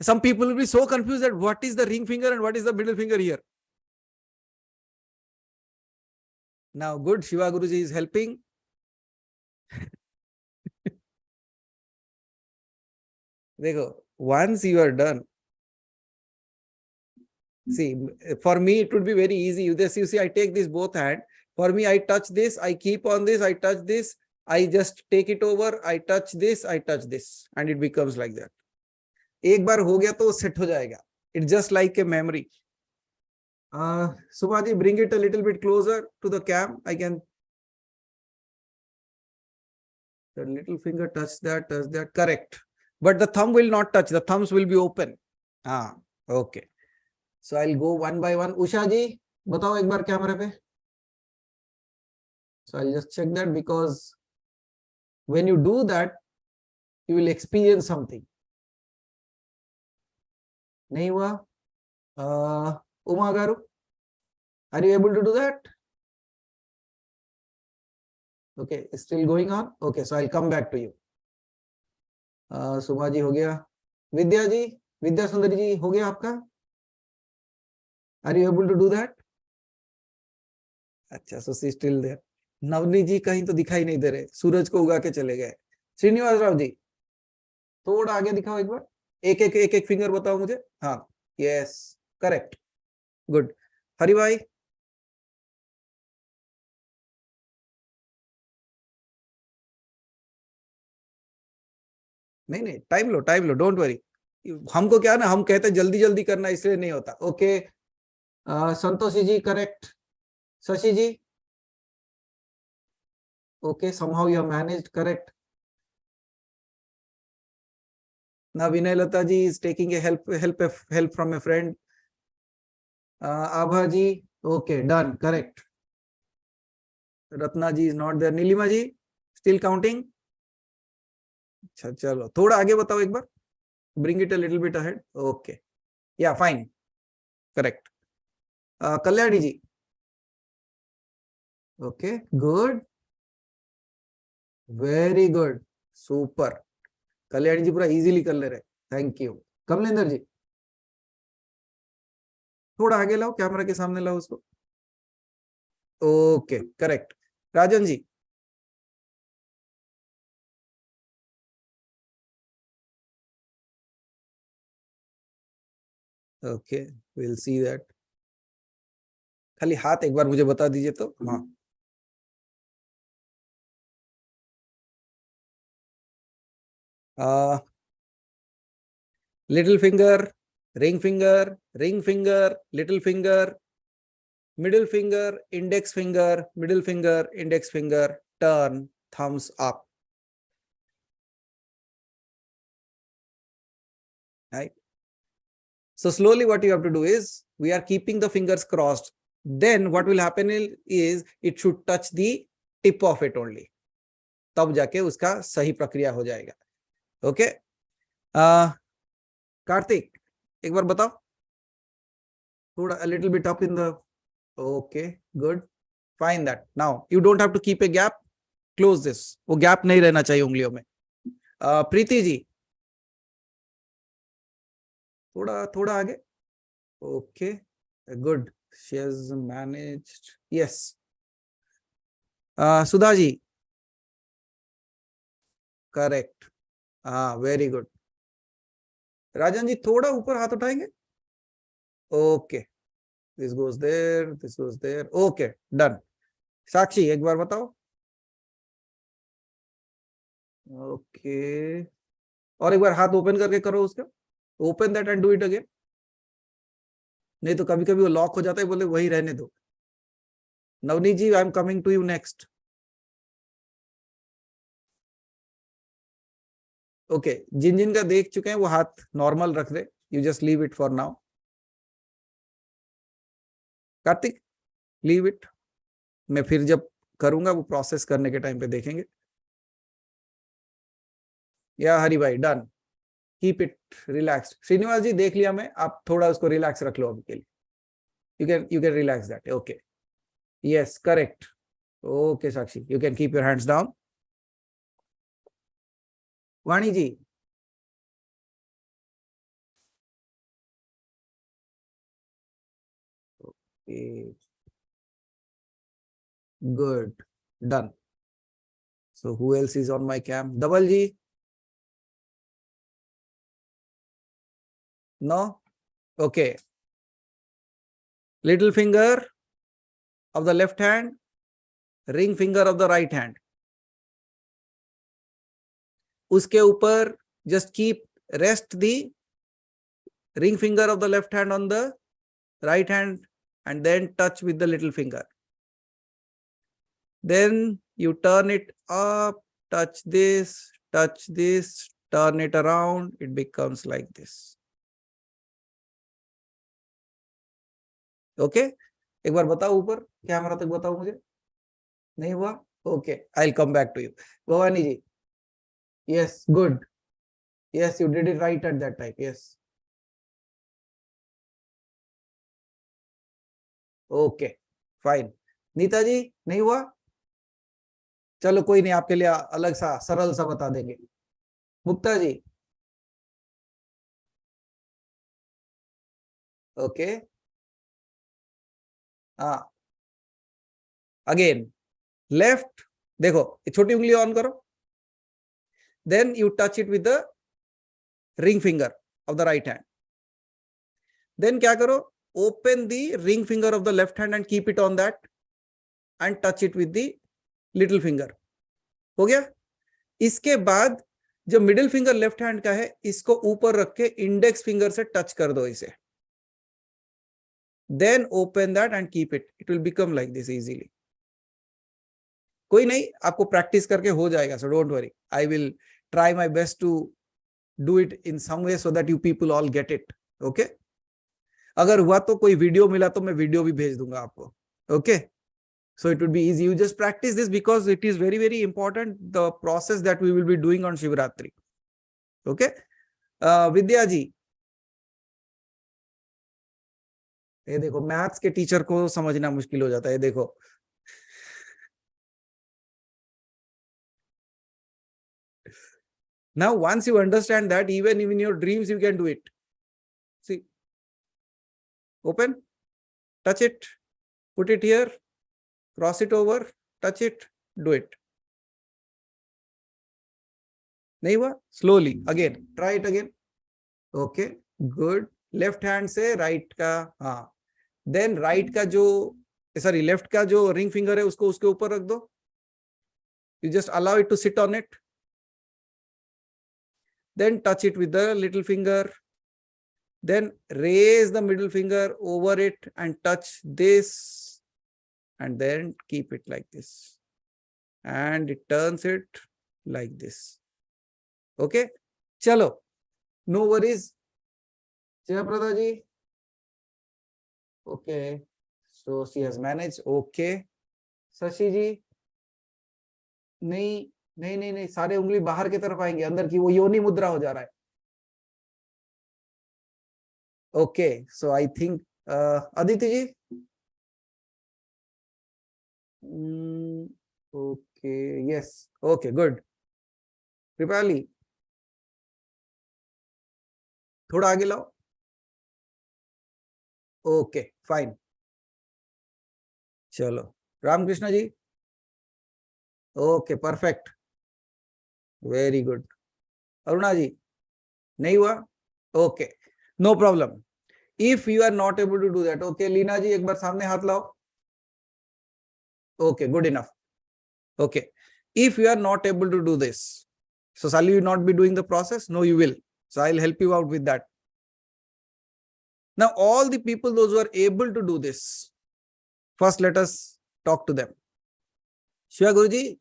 Some people will be so confused that what is the ring finger and what is the middle finger here. Now good, Shiva Guruji is helping. Dekho, once you are done, see, for me it would be very easy. You see, I take this both hand. For me, I touch this, I keep on this, I touch this, I just take it over, I touch this, I touch this, and it becomes like that. एक बार हो गया तो set हो जाएगा. It's just like a memory. Sumaji, bring it a little bit closer to the cam. I can. The little finger touch that, correct. But the thumb will not touch. The thumbs will be open. Okay. So I'll go one by one. Usha ji, बताओ एक बार कैमरे पे. So I'll just check that, because when you do that, you will experience something. नहीं हुआ? Uma Garu, are you able to do that? Okay, it's still going on. Okay, so I'll come back to you. सुमा जी हो गया. विद्या जी, विद्या सुंदरी जी हो गया आपका? Are you able to do that? अच्छा, so she still there. नवनी जी कहीं तो दिखाई नहीं दे रहे, सूरज को उगा के चले गए. श्रीनिवास राव जी थोड़ा आगे दिखाओ एक बार. एक फिंगर बताओ मुझे. हाँ, यस, करेक्ट, गुड. हरि भाई, नहीं, टाइम लो, डोंट वरी. हमको क्या ना, हम कहते जल्दी जल्दी करना, इसलिए नहीं होता. Okay. Santoshi ji correct. Shashi ji okay, somehow you have managed, correct. Now Vinay Lata ji is taking a help from a friend. Abha ji, okay, done, correct. Ratna ji is not there. Nilima ji still counting. अच्छा, चलो थोड़ा आगे बताओ एक बार. Bring it a little bit ahead. Okay, yeah, fine, correct. Kalyani ji, okay, good, very good, super. Kalyani ji पूरा easily कर ले रहे. Thank you. कमलेंद्र जी थोड़ा आगे लाओ, कैमरा के सामने लाओ उसको. Okay, correct. Rajan ji okay, will see that. खाली हाथ एक बार मुझे बता दीजिए तो. हाँ, little finger, ring finger, little finger, middle finger, index finger, middle finger, index finger, turn, thumbs up. Right? So slowly what you have to do is, we are keeping the fingers crossed. Then what will happen is it should touch the tip of it only. तब जाके उसका सही प्रक्रिया हो जाएगा. Okay. Kartik एक बार बताओ थोड़ा, a little bit up in the. Okay, good, fine. That now you don't have to keep a gap. Close this. वो gap नहीं रहना चाहिए उंगलियों में. प्रीति जी थोड़ा आगे. Okay, good, she has managed. Yes. Sudha ji correct. Very good. Rajan ji थोड़ा ऊपर हाथ उठाएंगे. Okay, this goes there, this goes there. Okay, done. Sakshi एक बार बताओ. ओके, और एक बार हाथ ओपन करके करो उसका. Open that and do it again. नहीं तो कभी कभी वो लॉक हो जाता है, बोले वही रहने दो. Navneet ji, I am coming to you next. Okay, जिन जिन का देख चुके हैं वो हाथ नॉर्मल रख दे, you just leave it for now. Kartik, leave it. मैं फिर जब करूंगा वो प्रोसेस करने के टाइम पे देखेंगे. या हरी भाई, done. Keep it relaxed. Srinivas ji देख लिया मैं, आप थोड़ा उसको रिलैक्स रख लो अभी के लिए. you can relax that. Okay, yes, correct. Okay, Sakshi, you can keep your hands down. Vani ji, okay, good, done. So who else is on my cam? Double ji, no. Okay, little finger of the left hand, ring finger of the right hand. उसके ऊपर just keep rest the ring finger of the left hand on the right hand and then touch with the little finger. Then you turn it up, touch this, turn it around, it becomes like this. Okay? एक बार बताओ ऊपर, camera तक बताओ मुझे. नहीं हुआ? Okay, I'll come back to you. Bhavani ji. Yes, good. Yes, you did it right at that time. Yes. Okay, fine. Nita जी, नहीं हुआ? चलो कोई नहीं, आपके लिए अलग सा सरल सा बता देंगे. मुक्ता जी. ओके. हाँ, अगेन लेफ्ट. देखो, छोटी उंगली ऑन करो. Then you touch it with the ring finger of the right hand. Then क्या करो? Open the ring finger of the left hand and keep it on that and touch it with the little finger. हो गया? इसके बाद जो middle finger left hand का है, इसको ऊपर रख के इंडेक्स फिंगर से टच कर दो इसे. Then open that and keep it. It will become like this easily. कोई नहीं, आपको प्रैक्टिस करके हो जाएगा. So don't worry. I will try my best to do it in some way so that you people all get it. Okay? अगर हुआ तो कोई वीडियो मिला तो मैं वीडियो भी भेज दूंगा आपको. Okay? So it would be easy. You just practice this because it is very, very important, the process that we will be doing on Shivratri. Okay? विद्या जी, ये देखो, मैथ्स के टीचर को समझना मुश्किल हो जाता है. देखो, now once you understand that, even in your dreams you can do it. See, open, touch it, put it here, cross it over, touch it, do it. नहीं हुआ? Slowly again, try it again. Okay, good. Left hand से right का, हाँ, then right का जो, sorry, left का जो ring finger है उसको उसके ऊपर रख दो. You just allow it to sit on it. Then touch it with the little finger. Then raise the middle finger over it and touch this and then keep it like this and it turns it like this. Okay, chalo, no worries. Jayaprada ji, okay, so she has managed. Okay, Sashi ji, नहीं नहीं नहीं नहीं, सारे उंगली बाहर की तरफ आएंगे, अंदर की वो योनि मुद्रा हो जा रहा है. Okay, so I think Aditi ji. Okay, yes, okay, good. Kripali, थोड़ा आगे लाओ. Okay, fine. चलो, रामकृष्ण जी. Okay, perfect. Very good. Aruna जी, नहीं हुआ? Okay, no problem. If you are not able to do that, okay, Leena जी एक बार सामने हाथ लाओ. Okay, good enough. Okay, if you are not able to do this, so shall you not be doing the process? No, you will. So I'll help you out with that. Now, all the people, those who are able to do this, first let us talk to them. Shiva Guruji,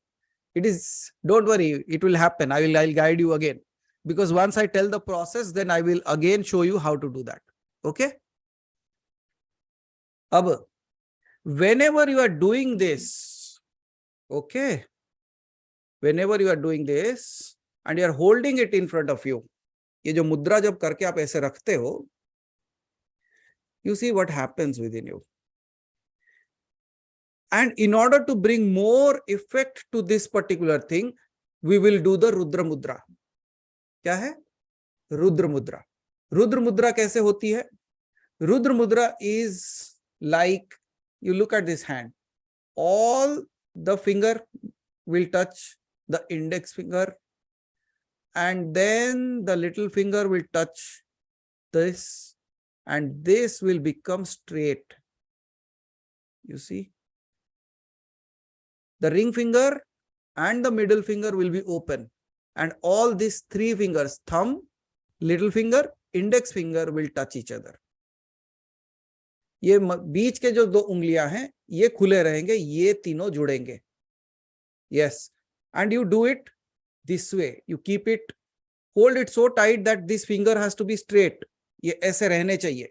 it is, don't worry, it will happen. I'll guide you again. because once I tell the process, then I will again show you how to do that. Okay. Ab, whenever you are doing this, okay, whenever you are doing this and you are holding it in front of you, ये जो मुद्रा जब करके आप ऐसे रखते हो, you see what happens within you. And in order to bring more effect to this particular thing, we will do the Rudra Mudra. क्या है? रुद्र मुद्रा. रुद्र मुद्रा कैसे होती है? रुद्र मुद्रा is like, you look at this hand, all the finger will touch the index finger, and then the little finger will touch this, and this will become straight. You see, the ring finger and the middle finger will be open, and all these three fingers, thumb, little finger, index finger, will touch each other. ये बीच के जो दो उंगलियां हैं ये खुले रहेंगे, ये तीनों जुड़ेंगे. Yes, and you do it this way. You keep it, hold it so tight that this finger has to be straight. ये ऐसे रहने चाहिए.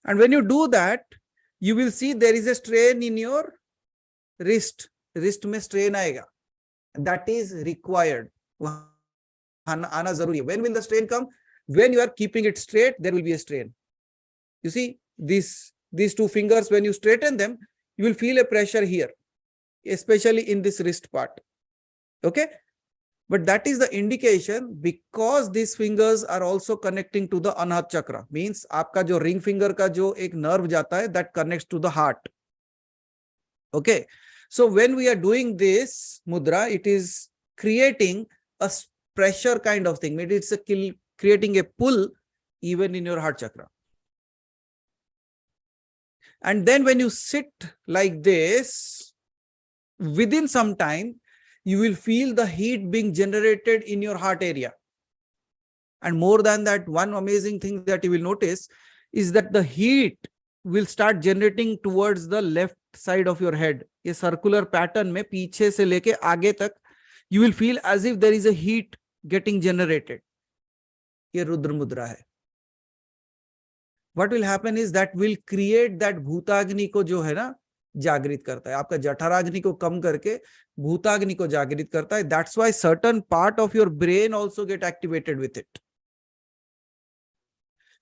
And when you do that, you will see there is a strain in your wrist. Wrist में strain आएगा. That is required. आना जरूरी है. When will the strain come? When you are keeping it straight, there will be a strain. You see, these two fingers, when you straighten them, you will feel a pressure here, especially in this wrist part. Okay? But that is the indication, because these fingers are also connecting to the Anahata chakra. Means आपका जो ring finger का जो एक nerve जाता है, that connects to the heart. Okay? So when we are doing this mudra, it is creating a pressure kind of thing. Maybe it's creating a pull even in your heart chakra. And then when you sit like this, within some time, you will feel the heat being generated in your heart area. And more than that, one amazing thing that you will notice is that the heat will start generating towards the left side of your head. ये circular pattern में पीछे से लेके आगे तक, you will feel as if there is a heat getting generated. ये रुद्र मुद्रा है. What will happen is that will create that भूताग्नि को जो है ना जागृत करता है. आपका जठराग्नि को कम करके भूताग्नि को जागृत करता है. That's why certain part of your brain also get activated with it.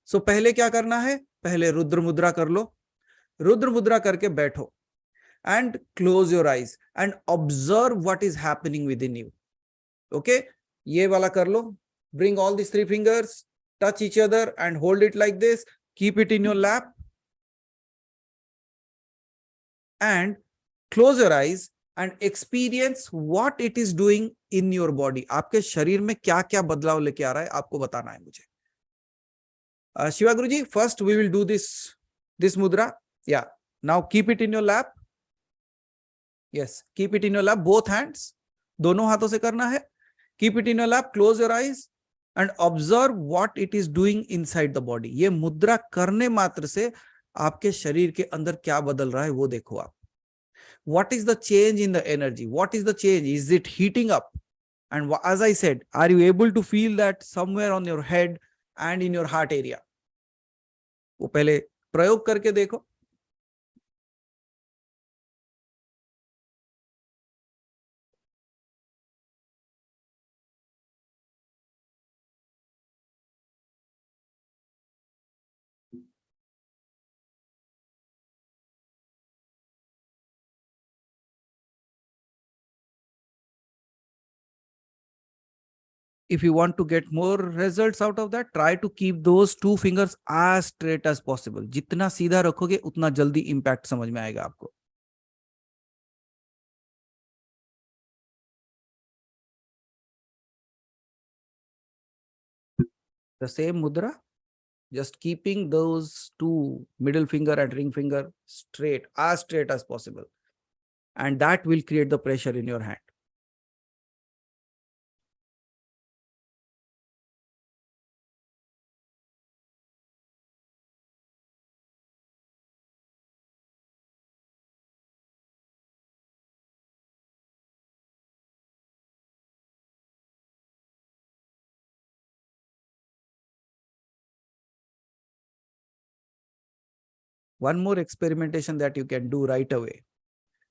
So पहले क्या करना है? पहले रुद्र मुद्रा कर लो. रुद्र मुद्रा करके बैठो and close your eyes and observe what is happening within you. Okay? ये वाला कर लो. Bring all these three fingers, touch each other and hold it like this. Keep it in your lap and close your eyes and experience what it is doing in your body. आपके शरीर में क्या क्या बदलाव लेके आ रहा है आपको बताना है मुझे. Shiva Guruji, first we will do this mudra. Yeah. Now keep it in your lap. Yes. Keep it in your lap. Both hands. दोनों हाथों से करना है. Keep it in your lap. Close your eyes and observe what it is doing inside the body. ये मुद्रा करने मात्र से आपके शरीर के अंदर क्या बदल रहा है वो देखो आप. What is the change in the energy? What is the change? Is it heating up? And as I said, are you able to feel that somewhere on your head and in your heart area? वो पहले प्रयोग करके देखो. If you want to get more results out of that, try to keep those two fingers as straight as possible. जितना सीधा रखोगे उतना जल्दी इम्पैक्ट समझ में आएगा आपको. The same mudra, just keeping those two middle finger and ring finger straight, as straight as possible. And that will create the pressure in your hand. one more experimentation that you can do right away,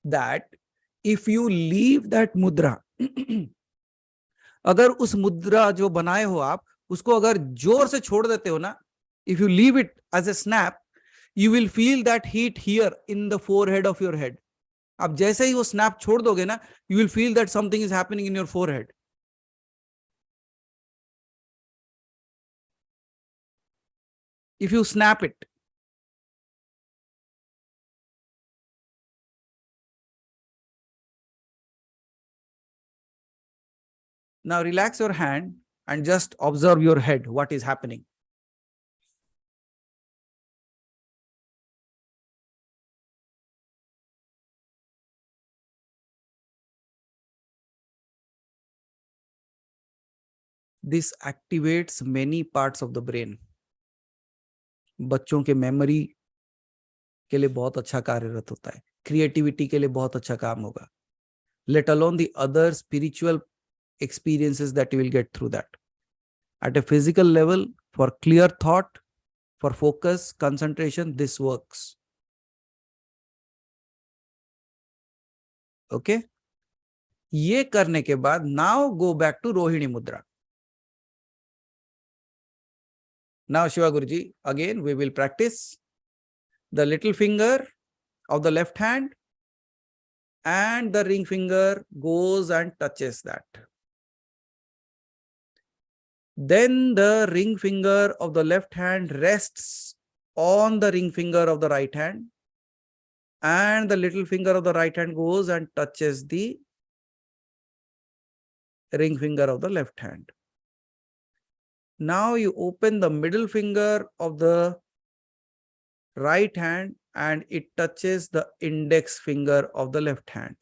that if you leave that mudra, अगर उस मुद्रा जो बनाए हो आप उसको अगर जोर से छोड़ देते हो ना, if you leave it as a snap, you will feel that heat here in the forehead of your head. आप जैसे ही वो snap छोड़ दोगे ना, you will feel that something is happening in your forehead. If you snap it. Now relax your hand and just observe your head, what is happening. This activates many parts of the brain. बच्चों के memory के लिए बहुत अच्छा कार्यरत होता है, creativity के लिए बहुत अच्छा काम होगा, let alone the other spiritual experiences that you will get through that. At a physical level, for clear thought, for focus, concentration, this works. Okay? ये करने के बाद now go back to Rohini Mudra. Now Shiva Guruji, again we will practice the little finger of the left hand and the ring finger goes and touches that. Then the ring finger of the left hand rests on the ring finger of the right hand and the little finger of the right hand goes and touches the ring finger of the left hand. Now you open the middle finger of the right hand and it touches the index finger of the left hand.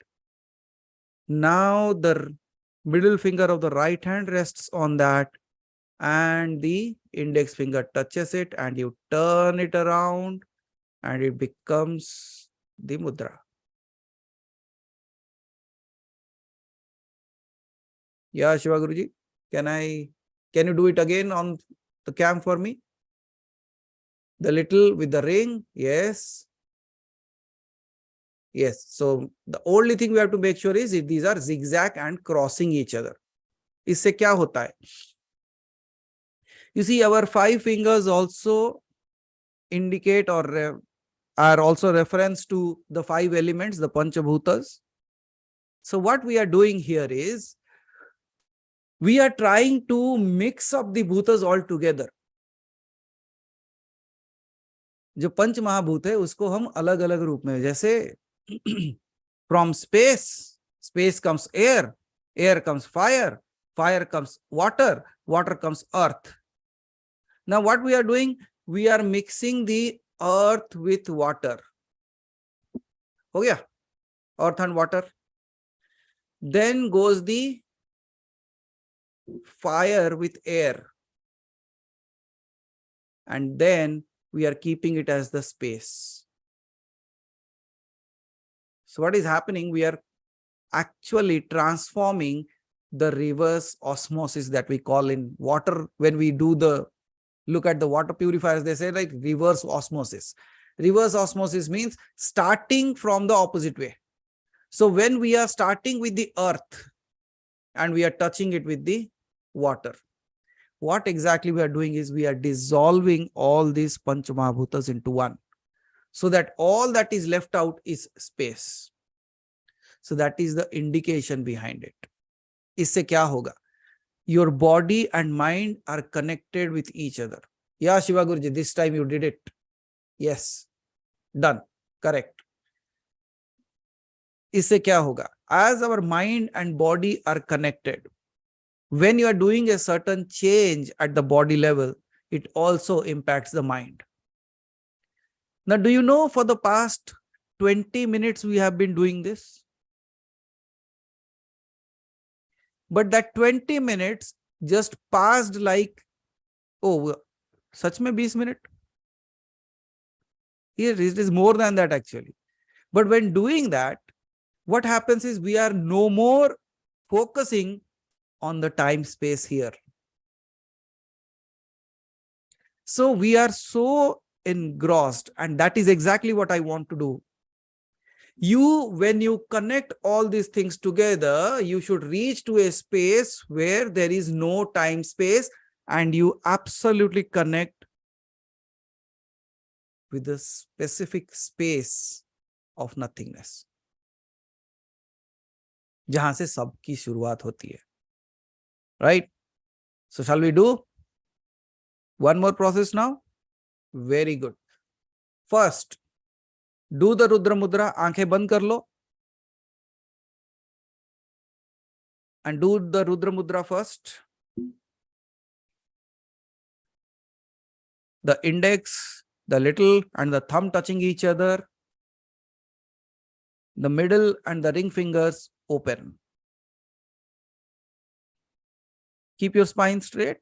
Now the middle finger of the right hand rests on that and the index finger touches it and you turn it around and it becomes the mudra. Yeah, Shiva Guruji, can you do it again on the cam for me? The little with the ring, yes. Yes, so the only thing we have to make sure is if these are zigzag and crossing each other. इससे क्या होता है? You see, our 5 fingers also indicate or are also reference to the 5 elements, the Panchabhutas. So what we are doing here is, we are trying to mix up the bhutas all together. जो पंच महाभूत है उसको हम अलग अलग रूप में, जैसे from space comes air, air comes fire, fire comes water, water comes earth. Now what we are doing, we are mixing the earth with water. हो गया? Earth and water. Then goes the fire with air. And then we are keeping it as the space. So what is happening? We are actually transforming the reverse osmosis that we call in water. When we do look at the water purifiers, they say like reverse osmosis. Reverse osmosis means starting from the opposite way. So when we are starting with the earth and we are touching it with the water, what exactly we are doing is we are dissolving all these Panchamahabhutas into one, so that all that is left out is space. So that is the indication behind it. इससे क्या होगा? Your body and mind are connected with each other. Yeah, Shiva Guruji, this time you did it. Yes, done, correct. इससे क्या होगा? As our mind and body are connected, when you are doing a certain change at the body level, it also impacts the mind. Now, do you know for the past 20 minutes we have been doing this? But that 20 minutes just passed like, oh, such mein 20 minutes? Here it is more than that actually. But when doing that, what happens is we are no more focusing on the time space here. So we are so engrossed. And that is exactly what I want to do. When you connect all these things together, you should reach to a space where there is no time space, and you absolutely connect with the specific space of nothingness, जहां से सबकी शुरुआत होती है. Right? So shall we do one more process now? Very good. First, do the Rudra Mudra. आंखें बंद कर लो. And do the Rudra Mudra first. The index, the little and the thumb touching each other. The middle and the ring fingers open. Keep your spine straight.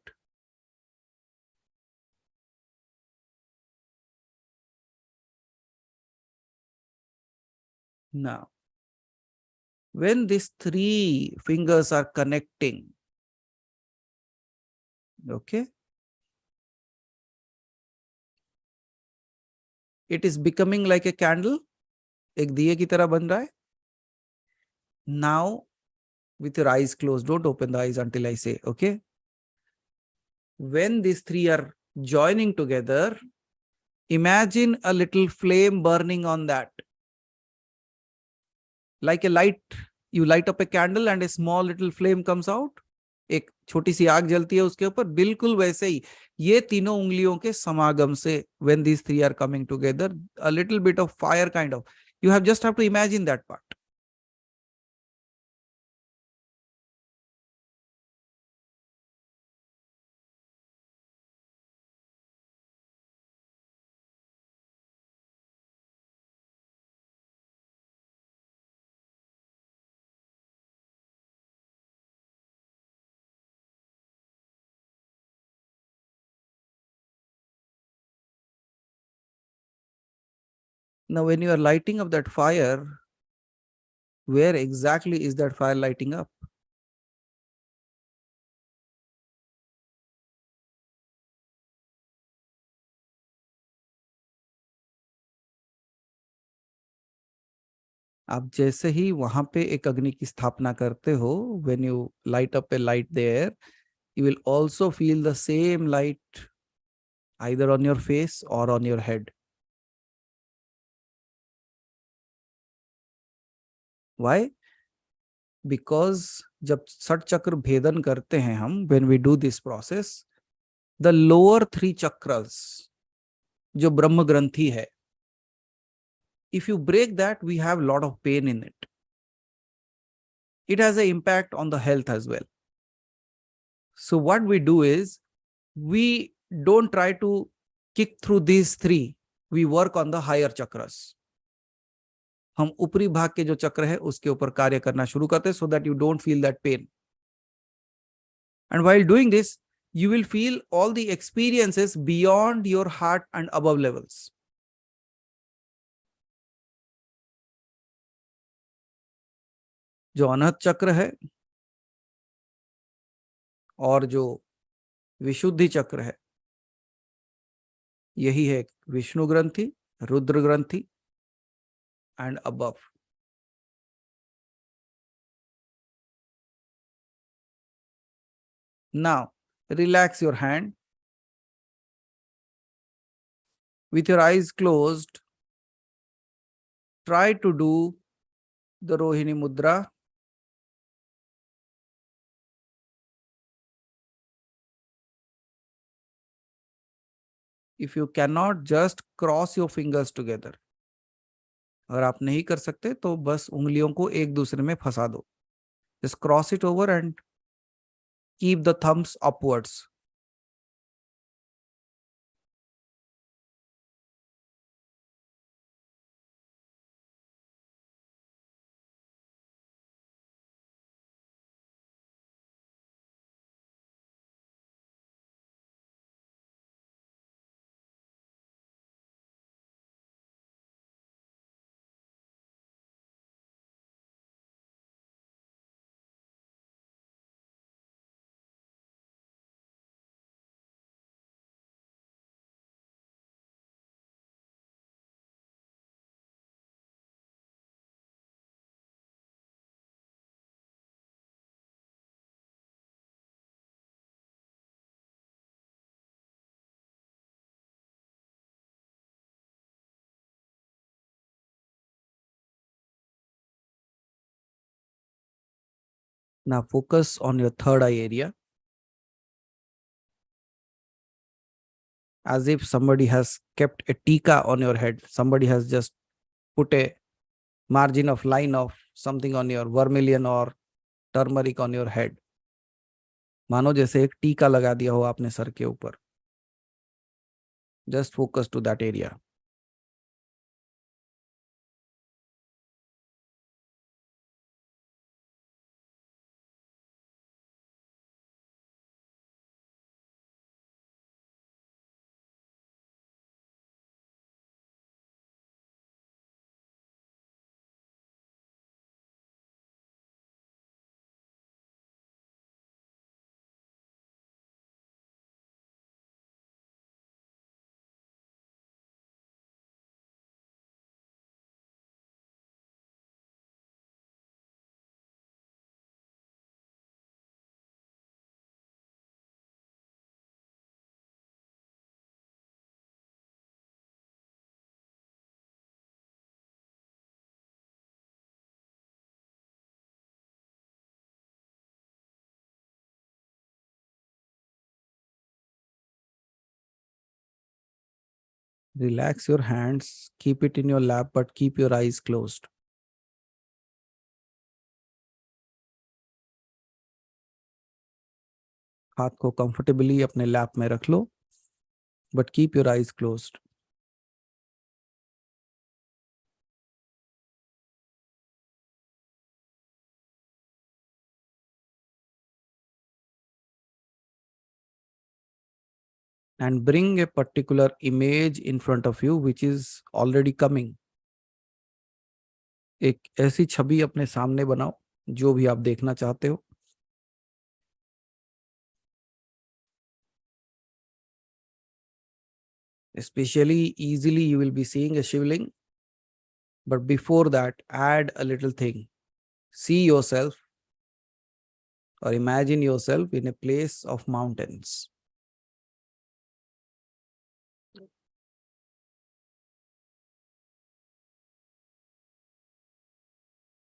Now, when these three fingers are connecting, okay, it is becoming like a candle. एक दिए की तरह बन रहा है. Now, with your eyes closed, don't open the eyes until I say, okay? When these three are joining together, imagine a little flame burning on that. Like a light, you light up a candle and a small little flame comes out. एक छोटी सी आग जलती है उसके ऊपर. बिल्कुल वैसे ही ये तीनों उंगलियों के समागम से, when these three are coming together, a little bit of fire kind of. You just have to imagine that part. Now, when you are lighting up that fire, where exactly is that fire lighting up? आप जैसे ही वहां पे एक अग्नि की स्थापना करते हो, when you light up a light there, you will also feel the same light either on your face or on your head. Why? Because जब षट चक्र भेदन करते हैं हम, when we do this process, the lower three chakras, जो ब्रह्म ग्रंथि है, if you break that, we have a lot of pain in it. It has an impact on the health as well. So what we do is, we don't try to kick through these three. We work on the higher chakras. हम ऊपरी भाग के जो चक्र है उसके ऊपर कार्य करना शुरू करते हैं, so that you don't feel that pain. And while doing this, you will feel all the experiences beyond your heart and above levels. जो अनहत चक्र है और जो विशुद्धि चक्र है, यही है विष्णु ग्रंथि, रुद्र ग्रंथि and above. Now, relax your hand. With your eyes closed, try to do the Rohini Mudra. If you cannot, just cross your fingers together. अगर आप नहीं कर सकते तो बस उंगलियों को एक दूसरे में फंसा दो. Just cross it over and keep the thumbs upwards. Now focus on your third eye area. As if somebody has kept a tika on your head. Somebody has just put a margin of line of something on your vermilion or turmeric on your head. मानो जैसे एक टीका लगा दिया हो आपने sir के ऊपर. Just focus to that area. Relax your hands, keep it in your lap, but keep your eyes closed. हाथ को comfortably अपने lap में रख लो, but keep your eyes closed. And bring a particular image in front of you which is already coming. एक ऐसी छवि अपने सामने बनाओ जो भी आप देखना चाहते हो. Especially easily you will be seeing a shivling, but before that add a little thing. See yourself or imagine yourself in a place of mountains.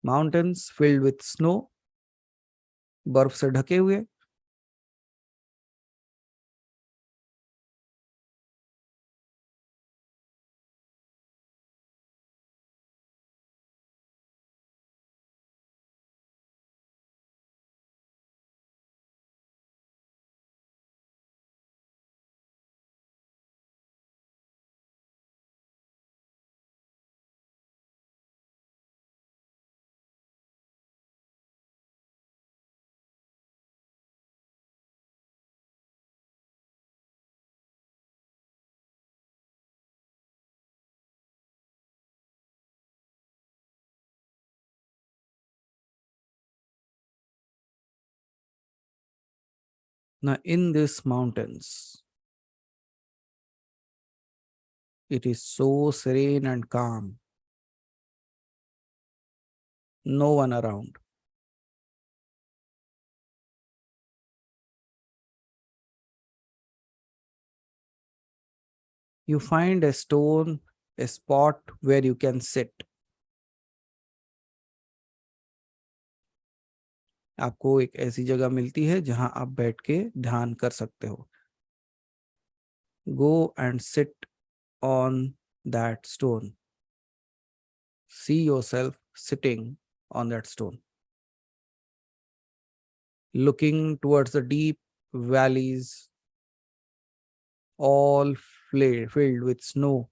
Mountains filled with snow, बर्फ से ढके हुए. Now in these mountains, it is so serene and calm. No one around. You find a stone, a spot where you can sit. आपको एक ऐसी जगह मिलती है जहां आप बैठ के ध्यान कर सकते हो. Go and sit on that stone. See yourself sitting on that stone, looking towards the deep valleys, all filled with snow.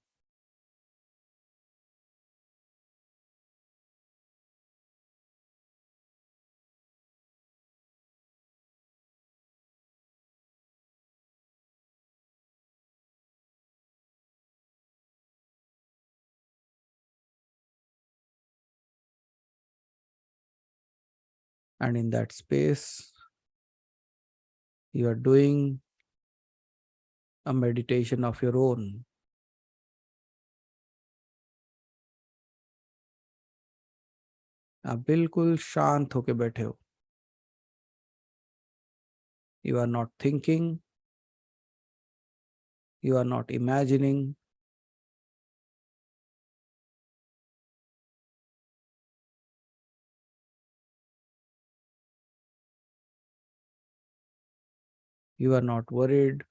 And in that space, you are doing a meditation of your own. आप बिल्कुल शांत होके बैठे हो. You are not thinking, you are not imagining, You are not worried.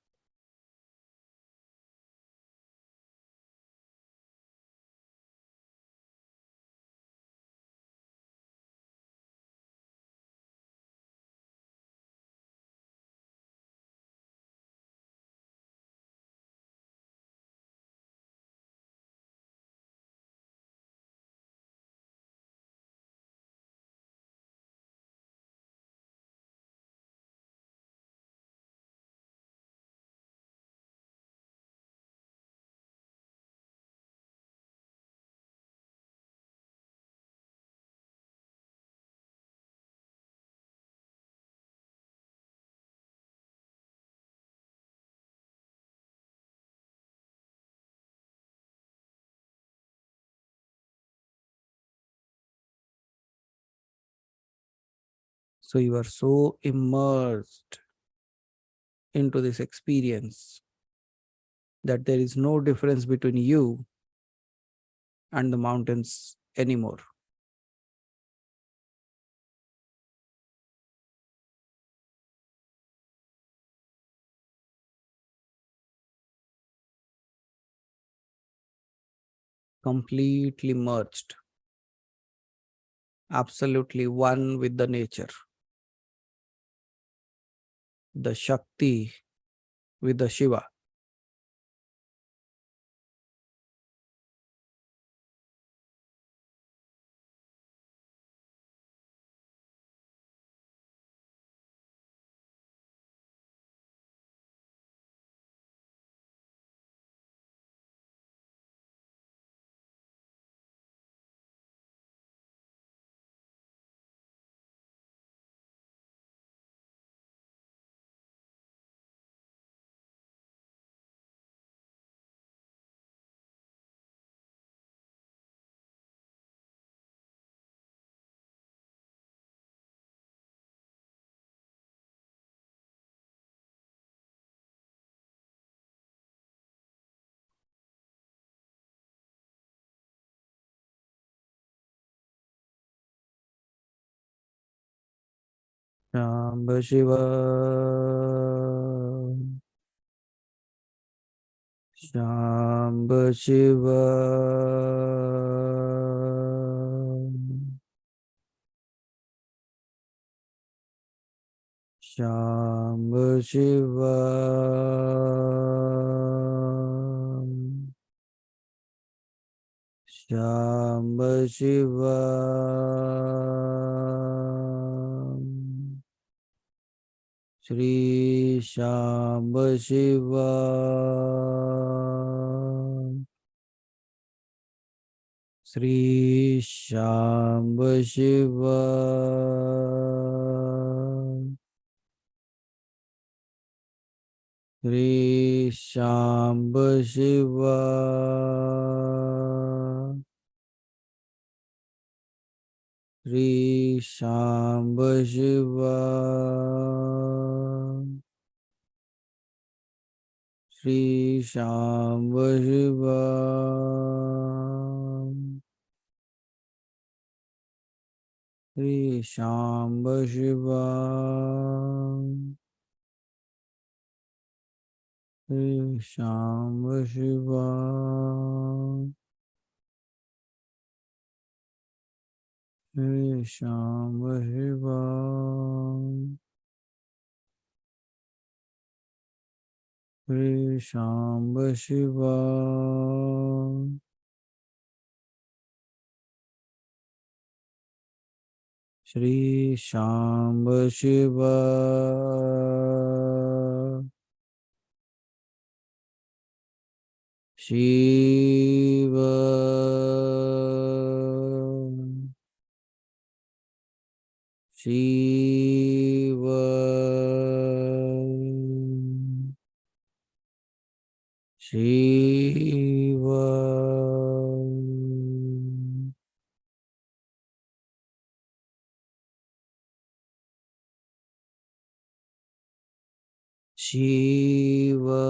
So you are so immersed into this experience that there is no difference between you and the mountains anymore. Completely merged, absolutely one with the nature, the Shakti with the Shiva. Shambha Shiva, Shambha Shiva, Shambha Shiva, Shambha Shiva, Shri Shambha Shiva, Shri Shambha Shiva, Shri Shambha Shiva, Shri Shambha Shiva, Shri Shambha Shiva, Shri Shambha Shiva, Shri Shambha Shiva, Shri Shambha Shiva, Shri Shambha Shiva, Shri Shambha Shiva, Shiva, Shiva, Shiva, Shiva,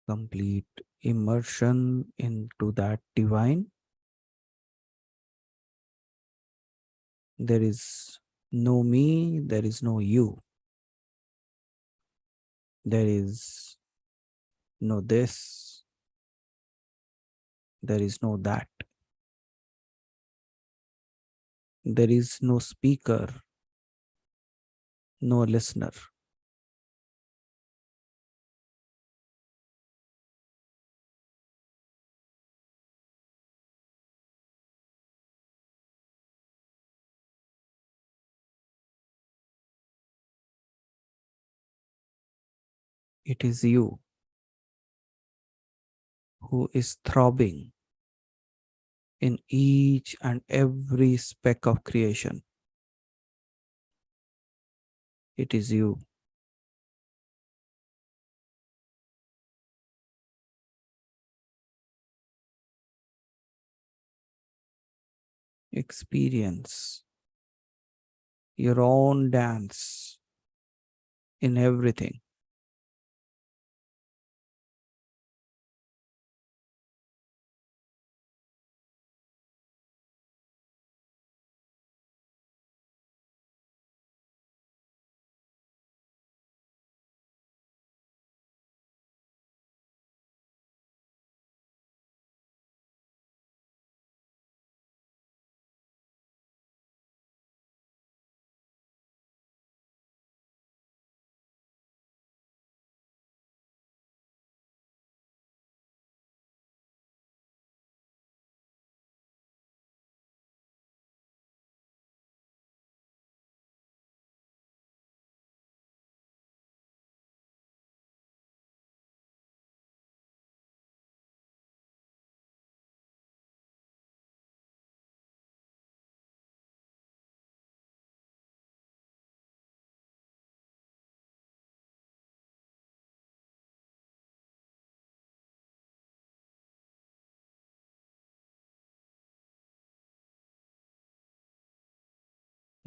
complete immersion into that divine. There is no me, there is no you. There is no this, there is no that. There is no speaker, no listener. It is you who is throbbing in each and every speck of creation. It is you. Experience your own dance in everything.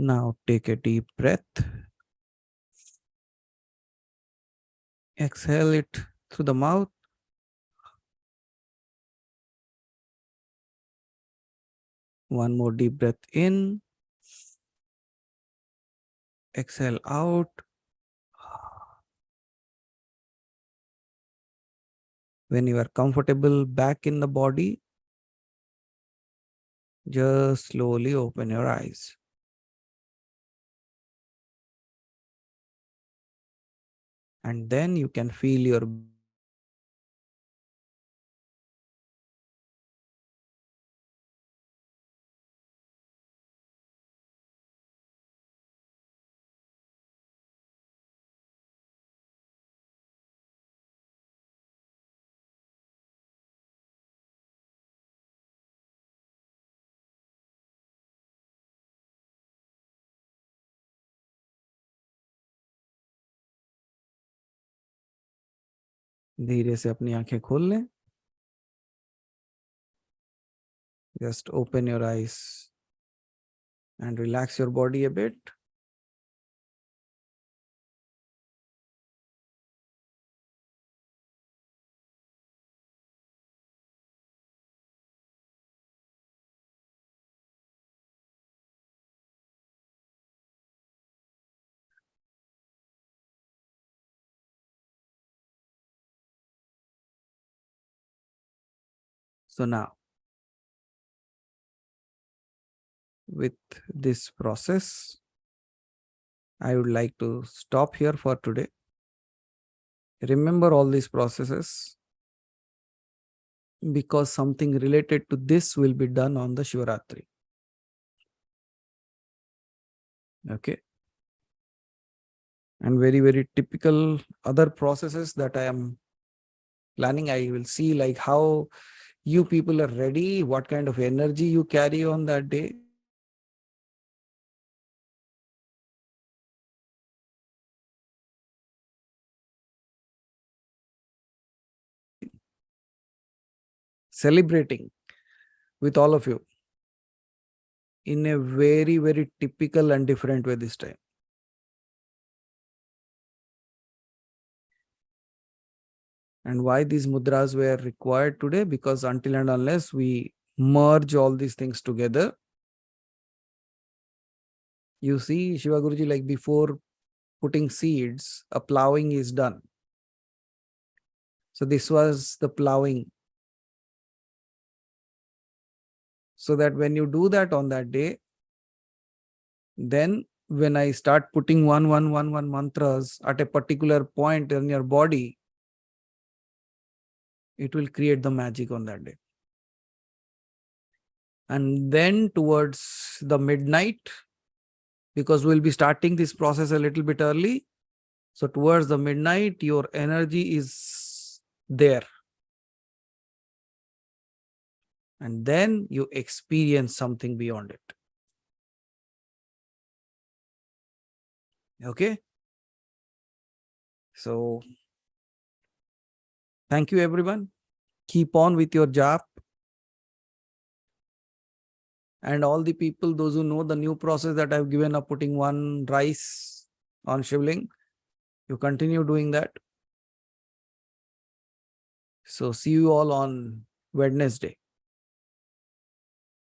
Now take a deep breath. Exhale it through the mouth. One more deep breath in. Exhale out. When you are comfortable back in the body, just slowly open your eyes. And then you can feel your धीरे से अपनी आंखें खोल लें. Just open your eyes and relax your body a bit. So now, with this process, I would like to stop here for today. Remember all these processes because something related to this will be done on the Shivratri. Okay. And very, very typical other processes that I am planning. I will see like how you people are ready, what kind of energy you carry on that day. Celebrating with all of you in a very, very typical and different way this time. And why these mudras were required today? Because until and unless we merge all these things together, you see, Shiva Guruji, like before putting seeds, a plowing is done. So this was the plowing. So that when you do that on that day, then when I start putting one mantras at a particular point in your body, it will create the magic on that day. And then towards the midnight, because we'll be starting this process a little bit early, so towards the midnight, your energy is there. And then you experience something beyond it. Okay? So, thank you everyone. Keep on with your jap. And all the people, those who know the new process that I've given of putting one rice on Shivling, you continue doing that. So see you all on Wednesday.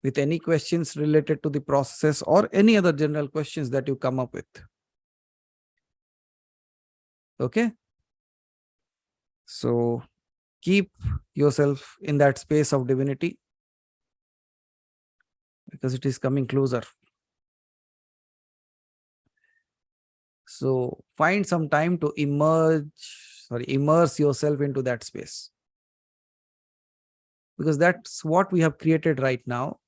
With any questions related to the process or any other general questions that you come up with. Okay? So keep yourself in that space of divinity, because it is coming closer. So find some time to immerse yourself into that space. Because that's what we have created right now.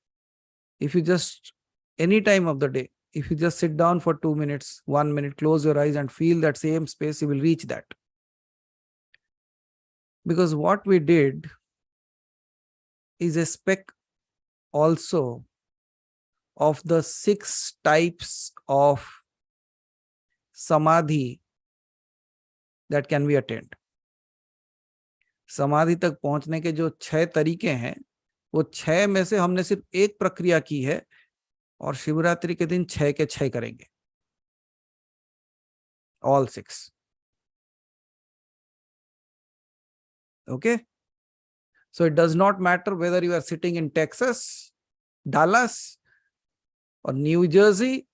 If you just, any time of the day, if you just sit down for 2 minutes, 1 minute, close your eyes and feel that same space, you will reach that. Because what we did is a speck also of the 6 types of samadhi that can be attained. समाधि तक पहुंचने के जो 6 तरीके हैं, वो 6 में से हमने सिर्फ एक प्रक्रिया की है, और शिवरात्रि के दिन 6 के 6 करेंगे. All 6. Okay? So it does not matter whether you are sitting in Texas, Dallas, or New Jersey,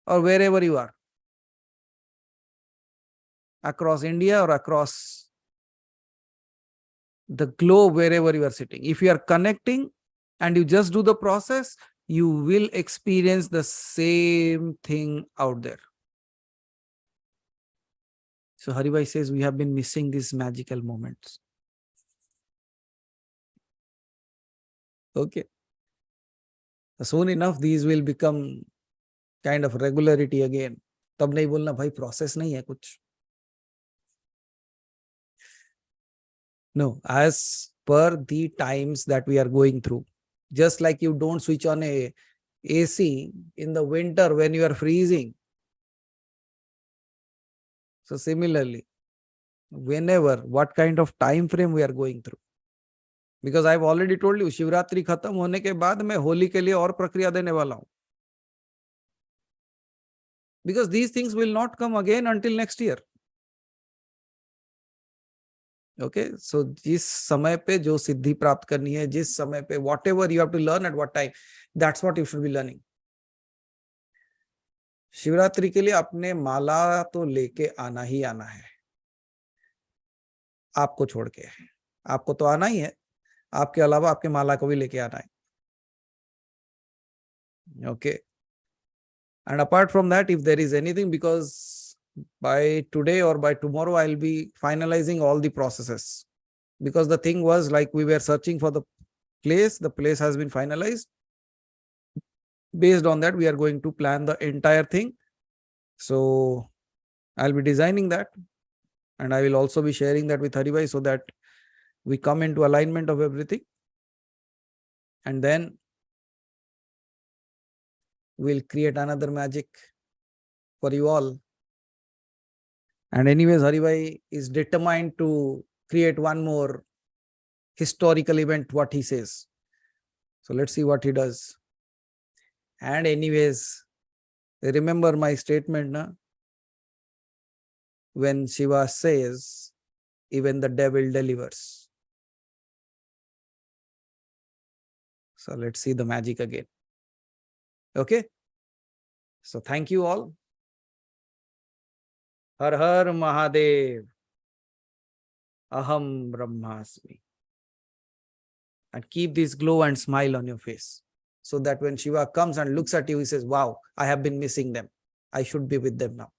or wherever you are. Across India or across the globe, wherever you are sitting. If you are connecting and you just do the process, you will experience the same thing out there. So Haribhai says we have been missing these magical moments. Okay. Soon enough, these will become kind of regularity again. तब नहीं बोलना भाई process नहीं है कुछ. No, as per the times that we are going through. Just like you don't switch on a AC in the winter when you are freezing. So similarly, whenever, what kind of time frame we are going through. Because I've already told you, Shivratri खत्म होने के बाद मैं होली के लिए और प्रक्रिया देने वाला हूं. Because these things will not come again until next year. Okay, so जिस समय पे जो सिद्धि प्राप्त करनी है, जिस समय पे whatever you have to learn at what time, that's what you should be learning. Shivratri के लिए अपने माला तो लेके आना ही आना है, आपको छोड़ के. आपको तो आना ही है, आपके अलावा आपके माला को भी लेके आना है. Okay, and apart from that, if there is anything, because by today or by tomorrow I'll be finalizing all the processes, because the thing was like we were searching for the place has been finalized. Based on that, we are going to plan the entire thing. So I'll be designing that, and I will also be sharing that with Haribhai so that we come into alignment of everything, and then we'll create another magic for you all. And anyways, Haribhai is determined to create one more historical event, what he says. So let's see what he does. And anyways, remember my statement, na? When Shiva says, even the devil delivers. So let's see the magic again. Okay. So thank you all. Har Har Mahadev. Aham Brahmasmi. And keep this glow and smile on your face, so that when Shiva comes and looks at you, he says, wow, I have been missing them. I should be with them now.